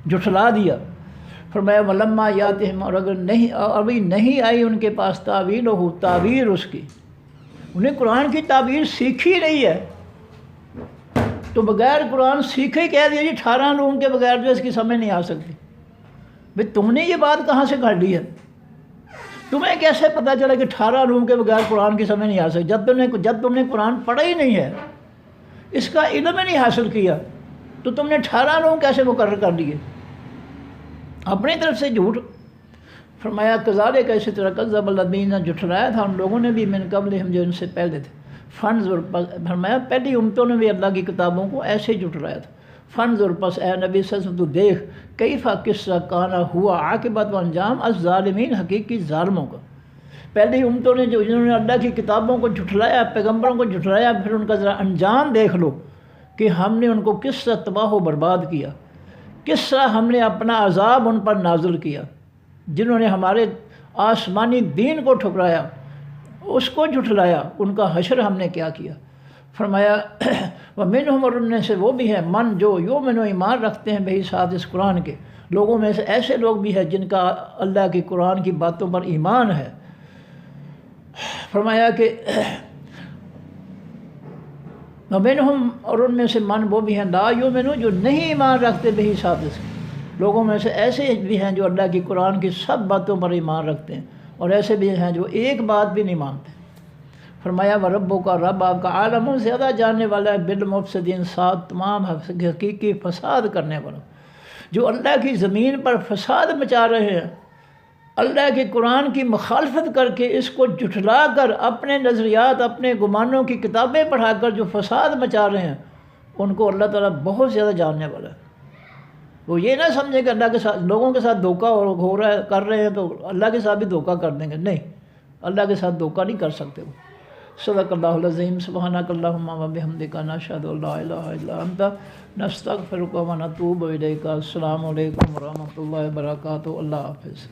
جھٹلا دیا۔ فرمایا ولما یاتہم، اور اگر نہیں ابھی نہیں آئی ان کے پاس تعویل ہو، تعبیر اس کی، انہیں قرآن کی تعبیر سیکھی نہیں ہے، تو بغیر قرآن سیکھے کہہ دیا جی 18 روم کے بغیر جو اس کی سمجھ نہیں آ سکتی۔ بھئی تم نے یہ بات کہاں سے کر لی ہے؟ تمہیں کیسے پتہ چلا کہ 18 روم کے بغیر قرآن کی سمجھ نہیں آ سکتی جب تم نے قرآن پڑھا ہی نہیں ہے، اس کا علم ہی نہیں حاصل کیا، تو تم نے 18 روم کیسے مقرر کر لیے؟ اپنی طرف سے جھوٹ۔ فرمایا کذالک، اسی طرح کذب الذین، جھٹلایا تھا ان لوگوں نے بھی من قبلہم جو ان سے پہلے تھے۔ فانظر، فرمایا پہلی امتوں نے بھی اللہ کی کتابوں کو ایسے جھٹلایا تھا۔ فانظر، پس اے نبی صلی اللہ علیہ وسلم تو دیکھ، کیفا کس طرح کانا ہوا عاقبت و انجام الظالمین، حقیقی ظالموں کا۔ پہلی امتوں نے جنہوں نے اللہ کی کتابوں کو جھٹلایا، پیغمبروں کو جھٹلایا، پھر ان کا ذرا انجام دیکھ لو کہ ہم نے ان کو کس طرح تباہ و برباد کیا، کس طرح ہم نے اپنا عذاب ان پر نازل کیا۔ جنہوں نے ہمارے آسمانی دین کو ٹھکرایا، اس کو جھٹلایا، ان کا حشر ہم نے کیا کیا۔ فرمایا وَمِنْهُمْ، اور ان میں سے وہ بھی ہیں من جو یؤمنون، ایمان رکھتے ہیں بہی ساتھ اس قرآن کے، لوگوں میں سے ایسے لوگ بھی ہیں جن کا اللہ کی قرآن کی باتوں پر ایمان ہے۔ فرمایا کہ وَمِنْهُمْ، اور ان میں سے من وہ بھی ہیں لا یؤمنون، جو نہیں ایمان رکھتے بہی ساتھ اس کے، لوگوں میں سے ایسے بھی ہیں جو اللہ کی قرآن کی سب باتوں پر ایمان رکھتے ہیں، اور ایسے بھی ہیں جو ایک بات بھی نہیں مانتے۔ فرمایا وَرَبُّکَ، رب آپ کا عالم زیادہ جاننے والا ہے بالمفسدین، ساتھ تمام حقیقی فساد کرنے والوں، جو اللہ کی زمین پر فساد مچا رہے ہیں، اللہ کے قرآن کی مخالفت کر کے، اس کو جھٹلا کر، اپنے نظریات، اپنے گمانوں کی کتابیں پڑھا کر جو فساد مچا رہے ہیں، ان کو اللہ تعالیٰ بہت زیادہ جاننے والا ہے۔ وہ یہ نہ سمجھے کہ اللہ کے ساتھ، لوگوں کے ساتھ دھوکہ ہو رہا ہے، کر رہے ہیں تو اللہ کے ساتھ بھی دھوکہ کر دیں گے، نہیں، اللہ کے ساتھ دھوکہ نہیں کر سکتے وہ۔ صدق اللہ العظیم، سبحانک اللہم و بحمدک، نشہد ان لا الہ الا انت، نستغفرک و نتوب الیک۔ السلام علیکم ورحمۃ اللہ وبرکاتہ۔ اللہ حافظ۔